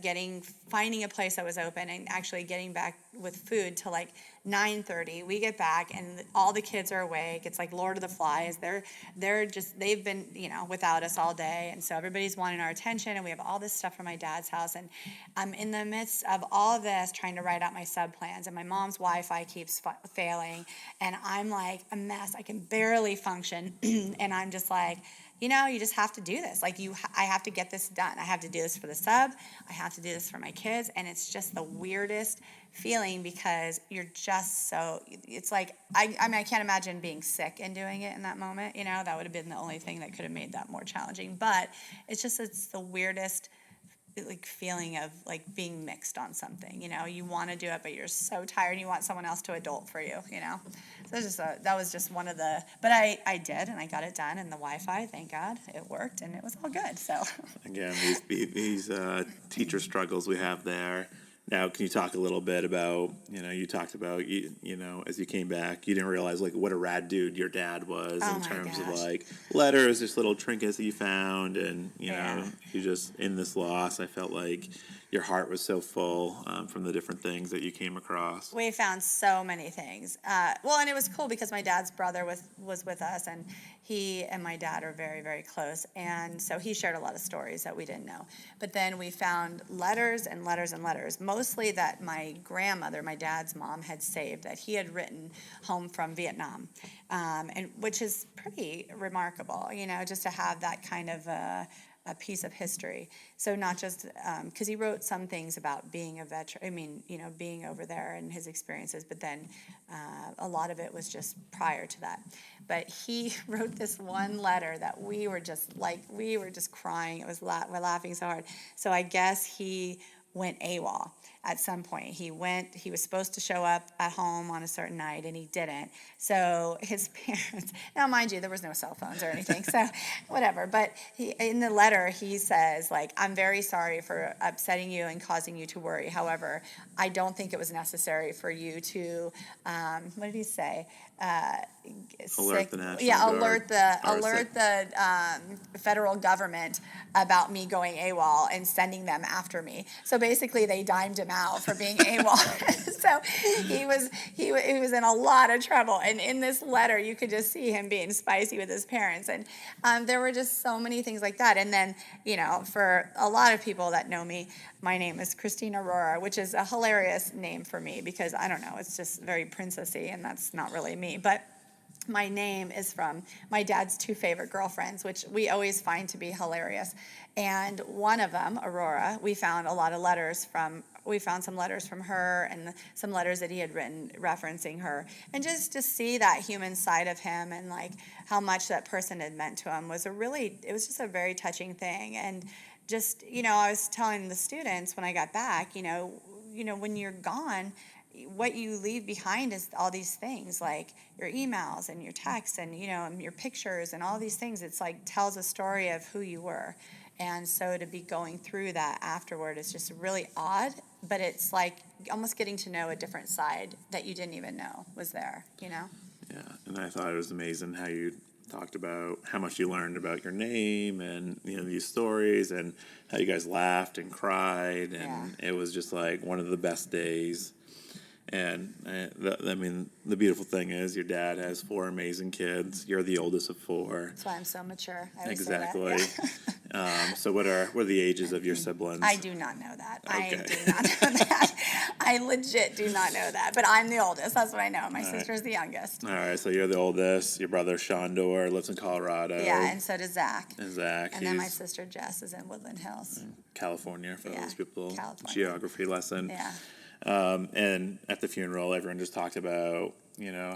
finding a place that was open and actually getting back with food till like 9:30. We get back and all the kids are awake. It's like Lord of the Flies. They've been, you know, without us all day, and so everybody's wanting our attention. And we have all this stuff from my dad's house, and I'm in the midst of all of this trying to write out my sub plans, and my mom's Wi-Fi keeps failing, and I'm like a mess. I can barely function, and I'm just like, you know, you just have to do this. Like I have to get this done. I have to do this for the sub. I have to do this for my kids, and it's just the weirdest feeling because you're just so, it's like, I mean, I can't imagine being sick and doing it in that moment, you know, that would have been the only thing that could have made that more challenging, but it's the weirdest like feeling of like being mixed on something, you know, you want to do it, but you're so tired and you want someone else to adult for you, you know, so that was just one of the, but I did, and I got it done, and the Wi-Fi, thank God, it worked, and it was all good, so. again, these teacher struggles we have there. Now, can you talk a little bit about, you know, you talked about, you know, as you came back, you didn't realize, like, what a rad dude your dad was in terms of, like, letters, just little trinkets that you found, and, you know, you just, in this loss, I felt like your heart was so full from the different things that you came across. We found so many things. Well, and it was cool because my dad's brother was with us, and he and my dad are very, very close. And so he shared a lot of stories that we didn't know. But then we found letters and letters and letters, mostly that my grandmother, my dad's mom, had saved, that he had written home from Vietnam, and which is pretty remarkable, you know, just to have that kind of a piece of history. So not just, because he wrote some things about being a veteran, I mean, you know, being over there and his experiences, but then a lot of it was just prior to that. But he wrote this one letter that we were just crying. It was we're laughing so hard. So I guess he went AWOL. at some point. He was supposed to show up at home on a certain night, and he didn't. So his parents, now mind you, there was no cell phones or anything, so whatever. But in the letter, he says, like, I'm very sorry for upsetting you and causing you to worry. However, I don't think it was necessary for you to, what did he say? Alert the National Guard. Alert the federal government about me going AWOL and sending them after me. So basically, they dimed him out for being AWOL. So he was in a lot of trouble. And in this letter, you could just see him being spicy with his parents. And there were just so many things like that. And then, for a lot of people that know me, my name is Christine Aurora, which is a hilarious name for me because, I don't know, it's just very princessy, and that's not really me. But my name is from my dad's two favorite girlfriends, which we always find to be hilarious. And one of them, Aurora, we found some letters from her and some letters that he had written referencing her. And just to see that human side of him and like how much that person had meant to him it was just a very touching thing. And just, I was telling the students when I got back, when you're gone, what you leave behind is all these things like your emails and your texts and your pictures and all these things. It's like tells a story of who you were. And so to be going through that afterward is just really odd, but it's like almost getting to know a different side that you didn't even know was there. Yeah, and I thought it was amazing how you talked about how much you learned about your name and these stories and how you guys laughed and cried, and It was just like one of the best days. And the beautiful thing is your dad has 4 amazing kids. You're the oldest of 4. That's why I'm so mature. Exactly. Yeah. So what are the ages of your siblings? I do not know that. Okay. I do not know that. I legit do not know that. But I'm the oldest. That's what I know. My sister's the youngest. All right. So you're the oldest. Your brother Shondor lives in Colorado. Yeah, and so does Zach. And Zach. And then my sister Jess is in Woodland Hills. California for those people. California. Geography lesson. Yeah. And at the funeral, everyone just talked about,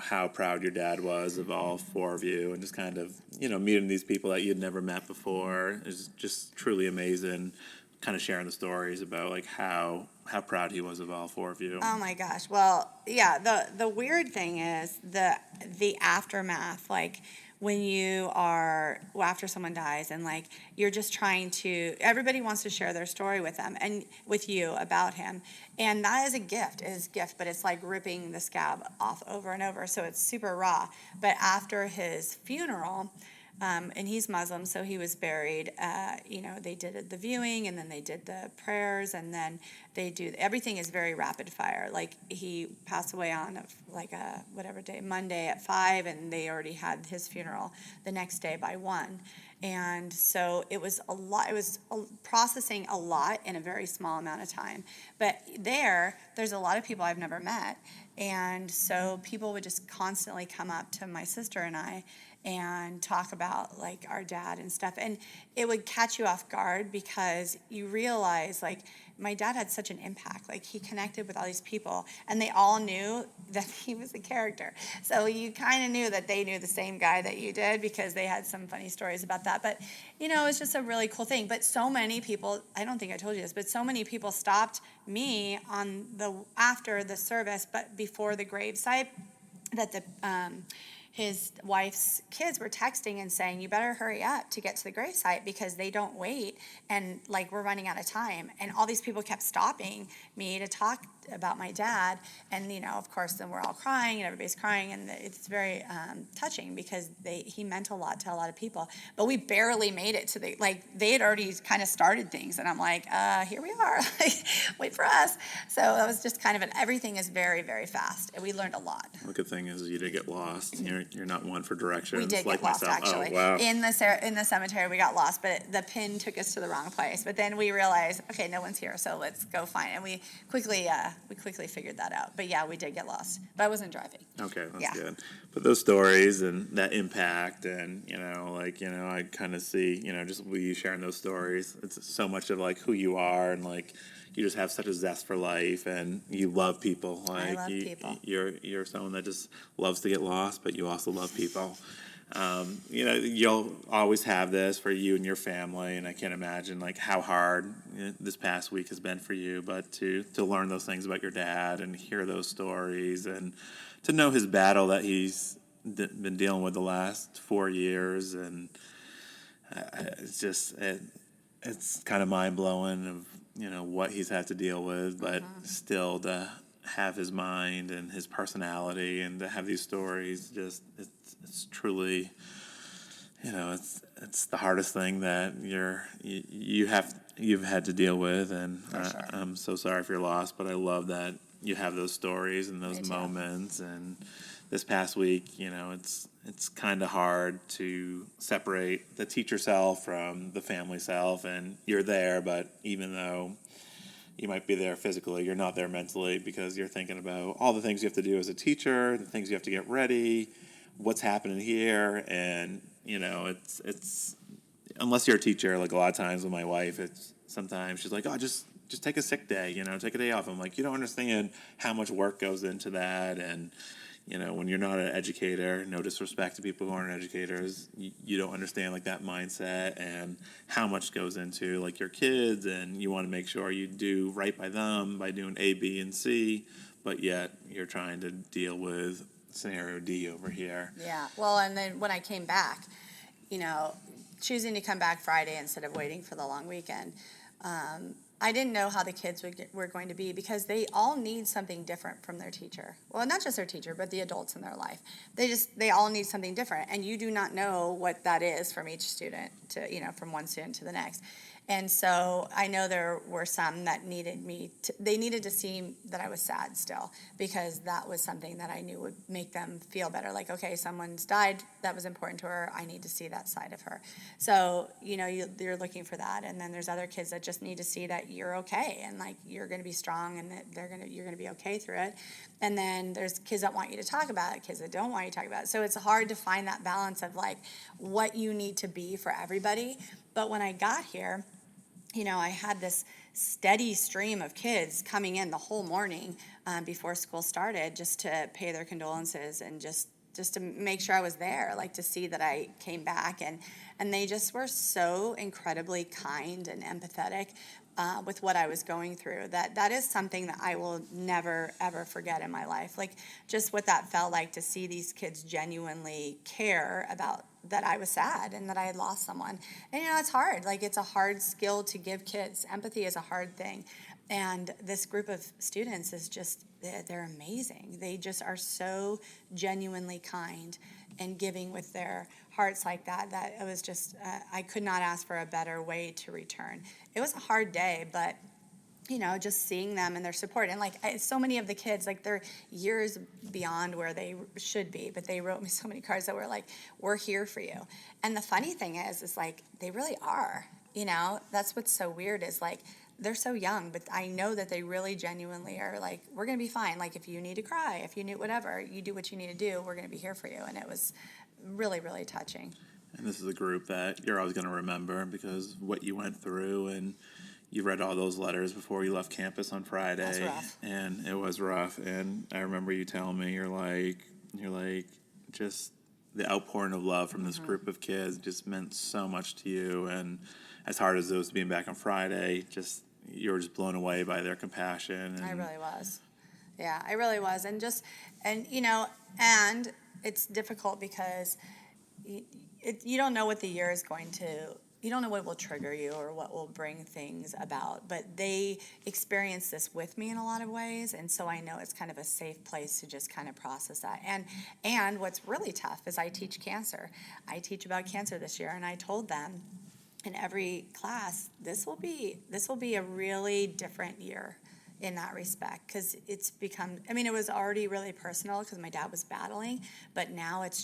how proud your dad was of all 4 of you, and just kind of, meeting these people that you'd never met before is just truly amazing. Kind of sharing the stories about like how proud he was of all 4 of you. Oh my gosh. Well, yeah, the weird thing is the aftermath, like when you are after someone dies and like you're just trying to, everybody wants to share their story with them and with you about him, and that is a gift. It is a gift, but it's like ripping the scab off over and over, so it's super raw. But after his funeral, and he's Muslim, so he was buried. They did the viewing, and then they did the prayers, and then everything is very rapid fire. Like he passed away on Monday at 5, and they already had his funeral the next day by 1. And so it was a lot. It was processing a lot in a very small amount of time. But there's a lot of people I've never met, and so people would just constantly come up to my sister and I and talk about like our dad and stuff, and it would catch you off guard because you realize like my dad had such an impact. Like he connected with all these people, and they all knew that he was a character, so you kind of knew that they knew the same guy that you did because they had some funny stories about that. But it's just a really cool thing. But so many people, I don't think I told you this, but so many people stopped me after the service but before the gravesite that his wife's kids were texting and saying, you better hurry up to get to the gravesite because they don't wait, and like we're running out of time. And all these people kept stopping me to talk about my dad, and of course then we're all crying and everybody's crying, and it's very touching because he meant a lot to a lot of people. But we barely made it to they had already kind of started things, and I'm like, here we are, wait for us. So that was just kind of everything is very, very fast, and we learned a lot. The good thing is you did get lost. You're not one for directions. We did like get lost, myself. actually. Oh, wow. In the cemetery, we got lost, but the pin took us to the wrong place. But then we realized, okay, no one's here, so let's go find it. And we quickly figured that out. But yeah, we did get lost. But I wasn't driving. Okay, that's good. But those stories and that impact, and I kind of see, just with you sharing those stories, it's so much of like who you are, and like you just have such a zest for life, and you love people. Like I love people. You're someone that just loves to get lost, but you also love people. You'll always have this for you and your family, and I can't imagine like how hard this past week has been for you. But to learn those things about your dad and hear those stories, and to know his battle that he's been dealing with the last 4 years, and it's kind of mind blowing of what he's had to deal with, but still to have his mind and his personality and to have these stories, just it's truly, it's the hardest thing that you've had to deal with, and sure. I'm so sorry for your loss, but I love that you have those stories and those moments. And this past week, it's kind of hard to separate the teacher self from the family self, and you're there, but even though you might be there physically, you're not there mentally, because you're thinking about all the things you have to do as a teacher, the things you have to get ready, what's happening here, and it's unless you're a teacher, like a lot of times with my wife, it's sometimes she's like, oh, just take a sick day, take a day off. I'm like, you don't understand how much work goes into that, and when you're not an educator, no disrespect to people who aren't educators, you don't understand like that mindset and how much goes into like your kids, and you want to make sure you do right by them by doing A, B, and C, but yet you're trying to deal with scenario D over here. Yeah. Well, and then when I came back, choosing to come back Friday instead of waiting for the long weekend, I didn't know how the kids were going to be, because they all need something different from their teacher. Well, not just their teacher, but the adults in their life. They all need something different, and you do not know what that is from each student from one student to the next. And so I know there were some that they needed to see that I was sad still, because that was something that I knew would make them feel better. Like, okay, someone's died, that was important to her, I need to see that side of her. So, you're looking for that. And then there's other kids that just need to see that you're okay, and like you're going to be strong, and that you're going to be okay through it. And then there's kids that want you to talk about it, kids that don't want you to talk about it. So it's hard to find that balance of like what you need to be for everybody. But when I got here, I had this steady stream of kids coming in the whole morning before school started, just to pay their condolences and just to make sure I was there, like to see that I came back. And they just were so incredibly kind and empathetic with what I was going through. That is something that I will never, ever forget in my life. Like, just what that felt like to see these kids genuinely care about that I was sad and that I had lost someone. And, it's hard. Like, it's a hard skill to give kids. Empathy is a hard thing. And this group of students is just, they're amazing. They just are so genuinely kind and giving with their hearts like that it was just, I could not ask for a better way to return. It was a hard day, but just seeing them and their support. And so many of the kids, like, they're years beyond where they should be, but they wrote me so many cards that were like, we're here for you. And the funny thing is like, they really are, that's what's so weird, is like, they're so young, but I know that they really genuinely are like, we're going to be fine. Like, if you need to cry, if you need whatever, you do what you need to do, we're going to be here for you. And it was really, really touching. And this is a group that you're always going to remember because what you went through, and you read all those letters before you left campus on Friday. That's rough. And it was rough. And I remember you telling me, you're like, just the outpouring of love from this group of kids just meant so much to you. And as hard as it was being back on Friday, you were just blown away by their compassion. And I really was. Yeah, I really was. And it's difficult because you don't know what the year is going to, you don't know what will trigger you or what will bring things about, but they experience this with me in a lot of ways, and so I know it's kind of a safe place to just kind of process that. And what's really tough is I teach cancer. I teach about cancer this year, and I told them in every class, this will be a really different year in that respect, because it's become, it was already really personal because my dad was battling, but now it's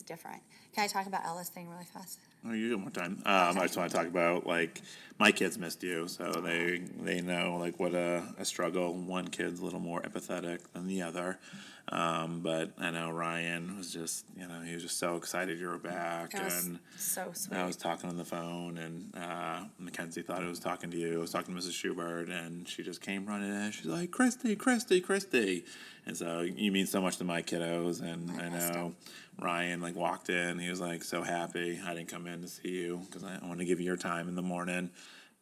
different. Can I talk about Ella's thing really fast? Oh, you get more time. I just want to talk about, like, my kids missed you, so they know, like, what a struggle. One kid's a little more empathetic than the other. But I know Ryan was just, he was just so excited you were back. It was And so sweet. I was talking on the phone, and Mackenzie thought I was talking to you. I was talking to Mrs. Schubert, and she just came running in. She's like, Christy, Christy, Christy. And so you mean so much to my kiddos, and I know Ryan walked in. He was so happy. I didn't come in to see you because I want to give you your time in the morning.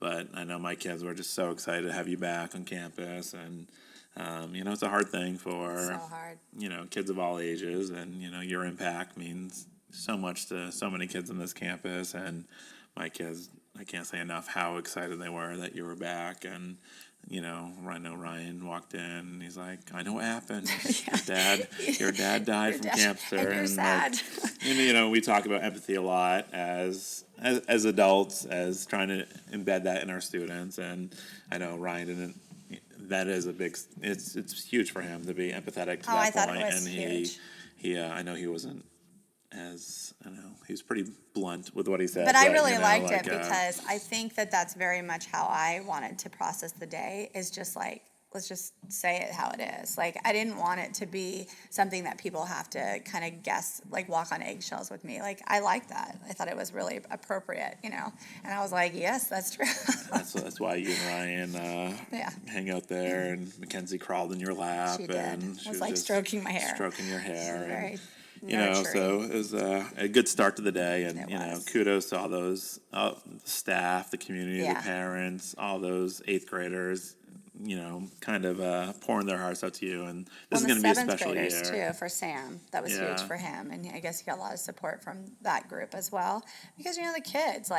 But I know my kids were just so excited to have you back on campus, and it's a hard thing for So hard. Kids of all ages, and your impact means so much to so many kids on this campus. And my kids, I can't say enough how excited they were that you were back. And I know Ryan walked in and he's like, I know what happened. Your dad died from cancer. And you're sad. We talk about empathy a lot as adults, as trying to embed that in our students. And I know Ryan didn't. That is a big. It's huge for him to be empathetic to that point. I thought it was huge. I know he wasn't as, he was pretty blunt with what he said. But I really liked it because I think that that's very much how I wanted to process the day, is just let's just say it how it is. I didn't want it to be something that people have to kind of guess, walk on eggshells with me. I like that. I thought it was really appropriate, And I was like, yes, that's true. That's why you and Ryan hang out there, and Mackenzie crawled in your lap. She did. And she was just stroking my hair. Stroking your hair. Very so it was a good start to the day, and was. kudos to all those the staff, the community, the parents, all those 8th graders, kind of pouring their hearts out to you. And this is going to be a special year. 7th graders too, for Sam. That was huge for him, and I guess he got a lot of support from that group as well, because the kids,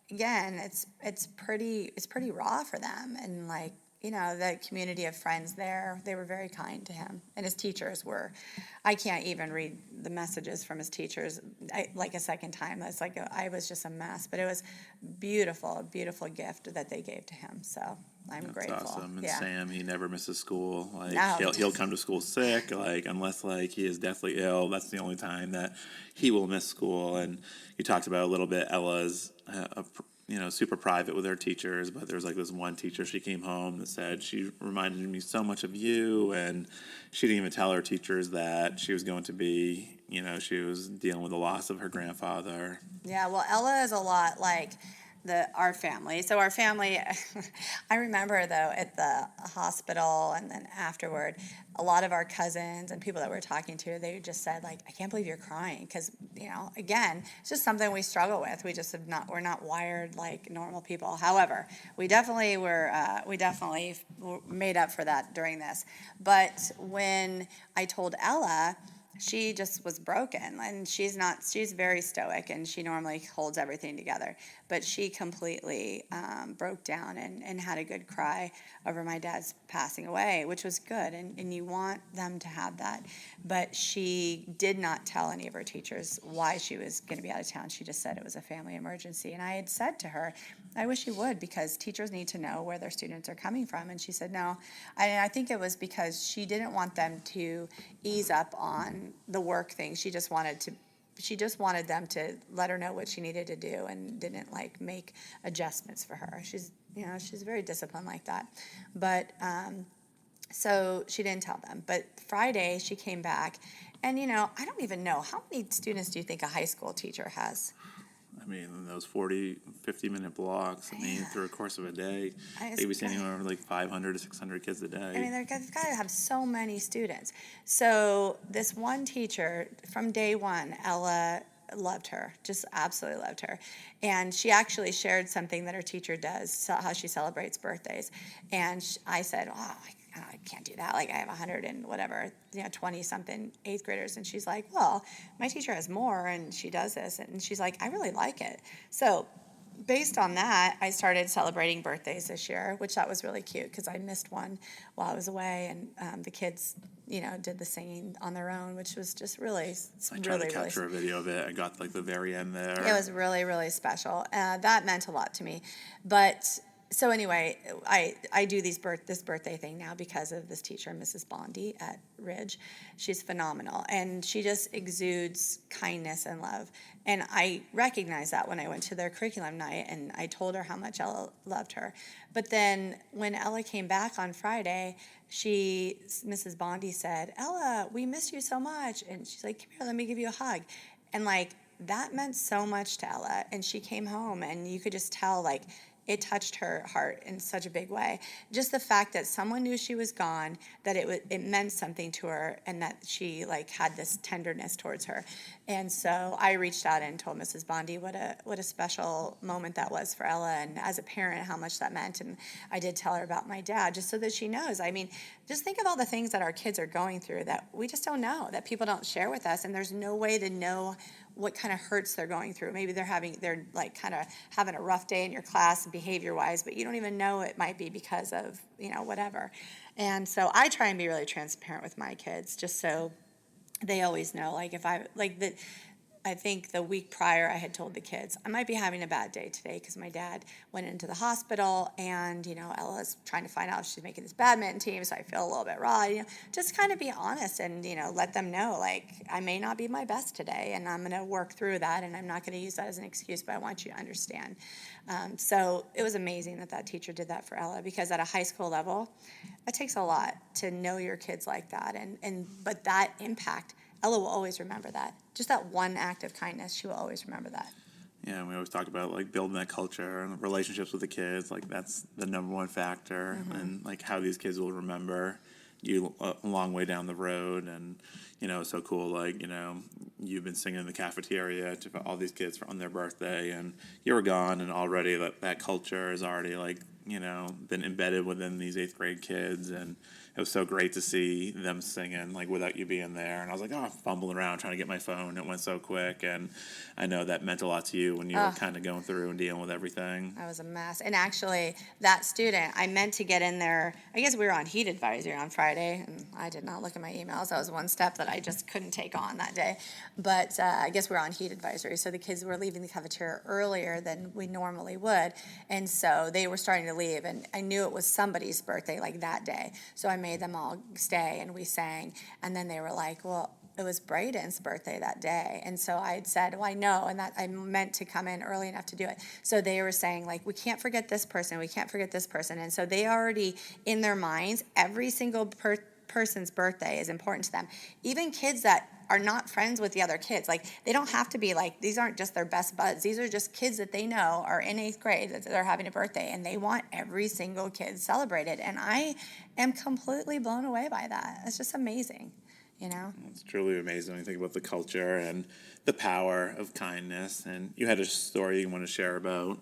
again, it's pretty raw for them, and the community of friends there, they were very kind to him. And his teachers were, I can't even read the messages from his teachers a second time. It's I was just a mess. But it was a beautiful gift that they gave to him. So I'm grateful. That's awesome. And Sam, he never misses school. No. He'll come to school sick, unless he is deathly ill. That's the only time that he will miss school. And you talked about a little bit Ella's super private with her teachers, but there's this one teacher, she came home that said she reminded me so much of you, and she didn't even tell her teachers that she was going to be, she was dealing with the loss of her grandfather. Yeah, well, Ella is a lot like our family. So our family, I remember though at the hospital and then afterward, a lot of our cousins and people that we're talking to, they just said I can't believe you're crying, because again, it's just something we struggle with. We just we're not wired like normal people. However, we definitely made up for that during this. But when I told Ella, she just was broken, and she's very stoic, and she normally holds everything together, but she completely broke down and had a good cry over my dad's passing away, which was good, and you want them to have that. But she did not tell any of her teachers why she was going to be out of town. She just said it was a family emergency, and I had said to her, I wish you would, because teachers need to know where their students are coming from. And she said no. And I think it was because she didn't want them to ease up on the work thing. She just wanted them to let her know what she needed to do, and didn't make adjustments for her. She's very disciplined like that. But so she didn't tell them. But Friday she came back, and I don't even know, how many students do you think a high school teacher has? I mean, those 40, 50-minute blocks, through a course of a day, they be seeing over 500 to 600 kids a day. I mean, they've got to have so many students. So this one teacher, from day one, Ella loved her, just absolutely loved her. And she actually shared something that her teacher does, how she celebrates birthdays. And I said, I can't do that. I have 100 and whatever, 20-something 8th graders. And she's like, well, my teacher has more, and she does this. And she's like, I really like it. So based on that, I started celebrating birthdays this year, which that was really cute, because I missed one while I was away. And the kids, did the singing on their own, which was just really, I tried to capture a video of it. I got the very end there. It was really, really special. That meant a lot to me. But So anyway, I do this birthday thing now because of this teacher, Mrs. Bondi at Ridge. She's phenomenal, and she just exudes kindness and love. And I recognized that when I went to their curriculum night, and I told her how much Ella loved her. But then when Ella came back on Friday, Mrs. Bondi said, "Ella, we miss you so much," and she's like, "Come here, let me give you a hug," and like that meant so much to Ella. And she came home, and you could just tell like it touched her heart in such a big way. Just the fact that someone knew she was gone, that it meant something to her, and that she like had this tenderness towards her. And so I reached out and told Mrs. Bondi what a special moment that was for Ella, and as a parent, how much that meant. And I did tell her about my dad, just so that she knows. I mean, just think of all the things that our kids are going through that we just don't know, that people don't share with us, and there's no way to know what kind of hurts they're going through. Maybe they're like kind of having a rough day in your class behavior wise, but you don't even know it might be because of, whatever. And so I try and be really transparent with my kids, just so they always know, like if I like that. I think the week prior I had told the kids I might be having a bad day today because my dad went into the hospital, and Ella's trying to find out if she's making this badminton team, so I feel a little bit raw. Just kind of be honest and let them know like I may not be my best today, and I'm going to work through that, and I'm not going to use that as an excuse, but I want you to understand. So it was amazing that teacher did that for Ella, because at a high school level, it takes a lot to know your kids like that, but that impact. Ella will always remember that. Just that one act of kindness, she will always remember that. Yeah, and we always talk about like building that culture and relationships with the kids. Like that's the number one factor, and like how these kids will remember you a long way down the road. And it's so cool. Like you've been singing in the cafeteria to all these kids on their birthday, and you were gone, and already that culture is already like been embedded within these 8th grade kids. And it was so great to see them singing like without you being there. And I was like, fumbling around trying to get my phone. It went so quick, and I know that meant a lot to you when you were kind of going through and dealing with everything. I was a mess. And actually, that student, I meant to get in there. I guess we were on heat advisory on Friday, and I did not look at my emails. That was one step that I just couldn't take on that day. But I guess we were on heat advisory, so the kids were leaving the cafeteria earlier than we normally would, and so they were starting to leave. And I knew it was somebody's birthday, like that day, so I made them all stay, and we sang. And then they were like, "Well, it was Braden's birthday that day." And so I had said, "Well, I know," and that I meant to come in early enough to do it. So they were saying, like, "We can't forget this person, we can't forget this person." And so they already, in their minds, every single person's birthday is important to them. Even kids that are not friends with the other kids. Like, they don't have to be like, these aren't just their best buds. These are just kids that they know are in 8th grade, that they're having a birthday, and they want every single kid celebrated. And I am completely blown away by that. It's just amazing. It's truly amazing when you think about the culture and the power of kindness. And you had a story you want to share about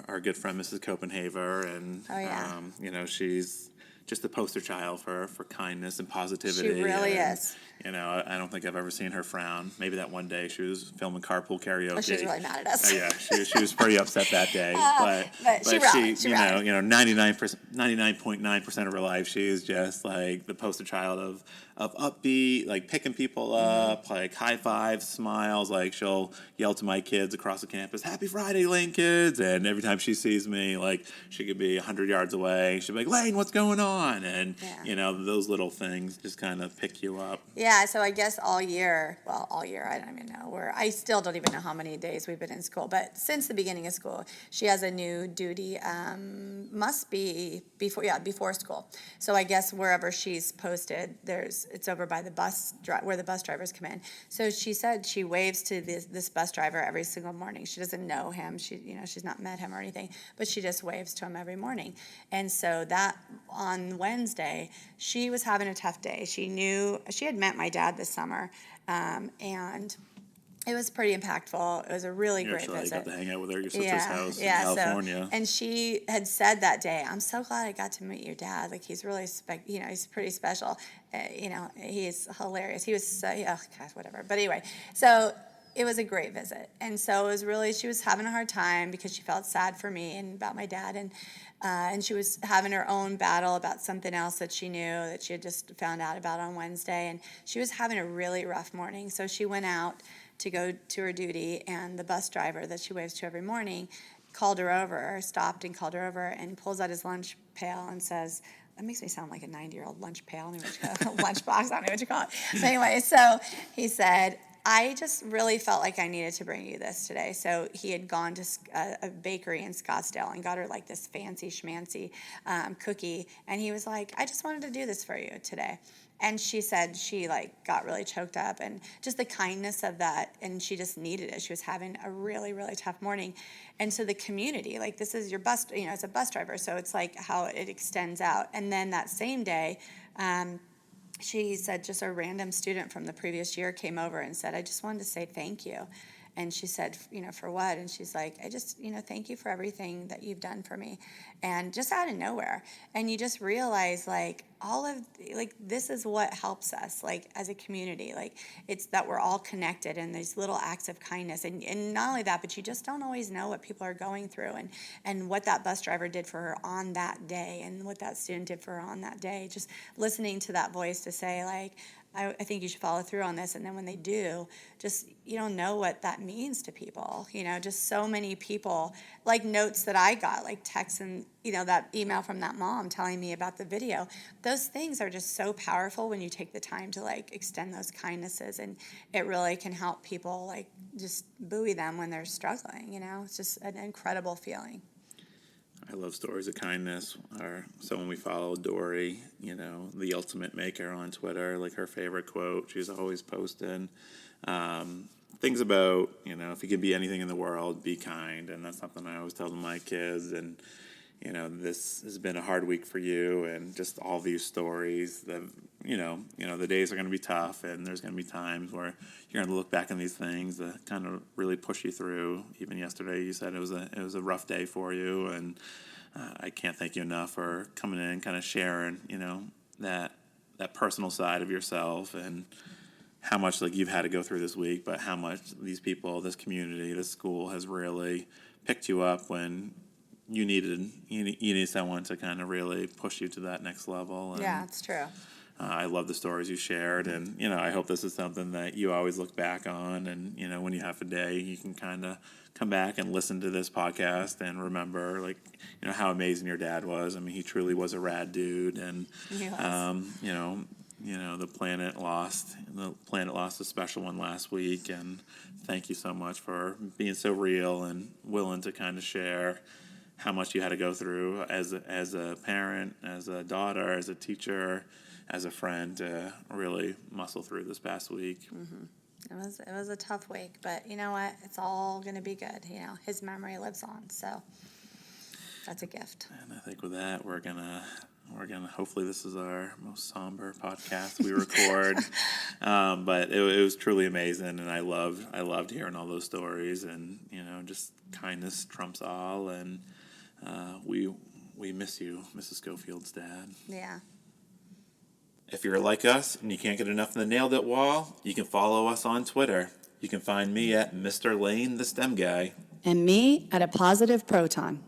our good friend Mrs. Copenhaver, and Oh, yeah. She's just the poster child for kindness and positivity. She really is. I don't think I've ever seen her frown. Maybe that one day she was filming Carpool Karaoke. Oh, she was really mad at us. Yeah, she was pretty upset that day. But she rallied. 99.9% of her life, she is just like the poster child of upbeat, like picking people up, like high fives, smiles. Like she'll yell to my kids across the campus, "Happy Friday, Lane kids!" And every time she sees me, like she could be 100 yards away, she'll be like, "Lane, what's going on?" And those little things just kind of pick you up. Yeah, so I guess all year, I don't even know I still don't even know how many days we've been in school, but since the beginning of school, she has a new duty, must be before school. So I guess wherever she's posted, it's over by the where the bus drivers come in. So she said she waves to this bus driver every single morning. She doesn't know him. She's not met him or anything, but she just waves to him every morning. And so that on Wednesday, she was having a tough day. She had met my dad this summer, and it was pretty impactful. It was a really great visit. You got to hang out with her at your sister's house in California. And she had said that day, "I'm so glad I got to meet your dad. Like, he's really, he's pretty special. He's hilarious. He was, whatever." But anyway, so it was a great visit. And so it was really, she was having a hard time because she felt sad for me and about my dad. And she was having her own battle about something else that she knew that she had just found out about on Wednesday. And she was having a really rough morning. So she went out to go to her duty, and the bus driver that she waves to every morning called her over, or stopped and called her over, and pulls out his lunch pail and says, that makes me sound like a 90-year-old lunch pail. I don't know what you call it. Lunchbox, I don't know what you call it. But anyway, so he said, I just really felt like I needed to bring you this today. So he had gone to a bakery in Scottsdale and got her like this fancy schmancy cookie. And he was like, I just wanted to do this for you today. And she said she like got really choked up, and just the kindness of that, and she just needed it. She was having a really, really tough morning. And so the community, like this is your bus, as a bus driver, so it's like how it extends out. And then that same day, she said just a random student from the previous year came over and said, I just wanted to say thank you. And she said, for what? And she's like, I just, thank you for everything that you've done for me. And just out of nowhere. And you just realize, like, this is what helps us, like, as a community. Like, it's that we're all connected and these little acts of kindness. And not only that, but you just don't always know what people are going through and what that bus driver did for her on that day and what that student did for her on that day. Just listening to that voice to say, like, I think you should follow through on this. And then when they do, just, you don't know what that means to people. Just so many people, like notes that I got, like texts and, that email from that mom telling me about the video. Those things are just so powerful when you take the time to, like, extend those kindnesses. And it really can help people, like, just buoy them when they're struggling, It's just an incredible feeling. I love stories of kindness. Or someone we follow, Dory, the ultimate maker on Twitter, like her favorite quote. She's always posting things about, if you could be anything in the world, be kind. And that's something I always tell to my kids. And, this has been a hard week for you, and just all these stories that, the days are going to be tough, and there's going to be times where you're going to look back on these things that kind of really push you through. Even yesterday, you said it was a rough day for you, and I can't thank you enough for coming in and kind of sharing, that personal side of yourself, and how much, like, you've had to go through this week, but how much these people, this community, this school has really picked you up when you needed someone to kind of really push you to that next level. And, yeah, it's true. I love the stories you shared, and, I hope this is something that you always look back on, and, when you have a day, you can kind of come back and listen to this podcast and remember, like, how amazing your dad was. I mean, he truly was a rad dude, and, the planet lost a special one last week, and thank you so much for being so real and willing to kind of share how much you had to go through as a parent, as a daughter, as a teacher, as a friend, to really muscle through this past week. Mm-hmm. It was a tough week, but you know what? It's all going to be good. His memory lives on, so that's a gift. And I think with that, we're gonna hopefully this is our most somber podcast we record, but it was truly amazing, and I loved hearing all those stories, and just kindness trumps all, and we miss you, Mrs. Scofield's dad. Yeah. If you're like us and you can't get enough of the Nailed It wall, you can follow us on Twitter. You can find me at Mr. Lane, the STEM guy. And me at a positive proton.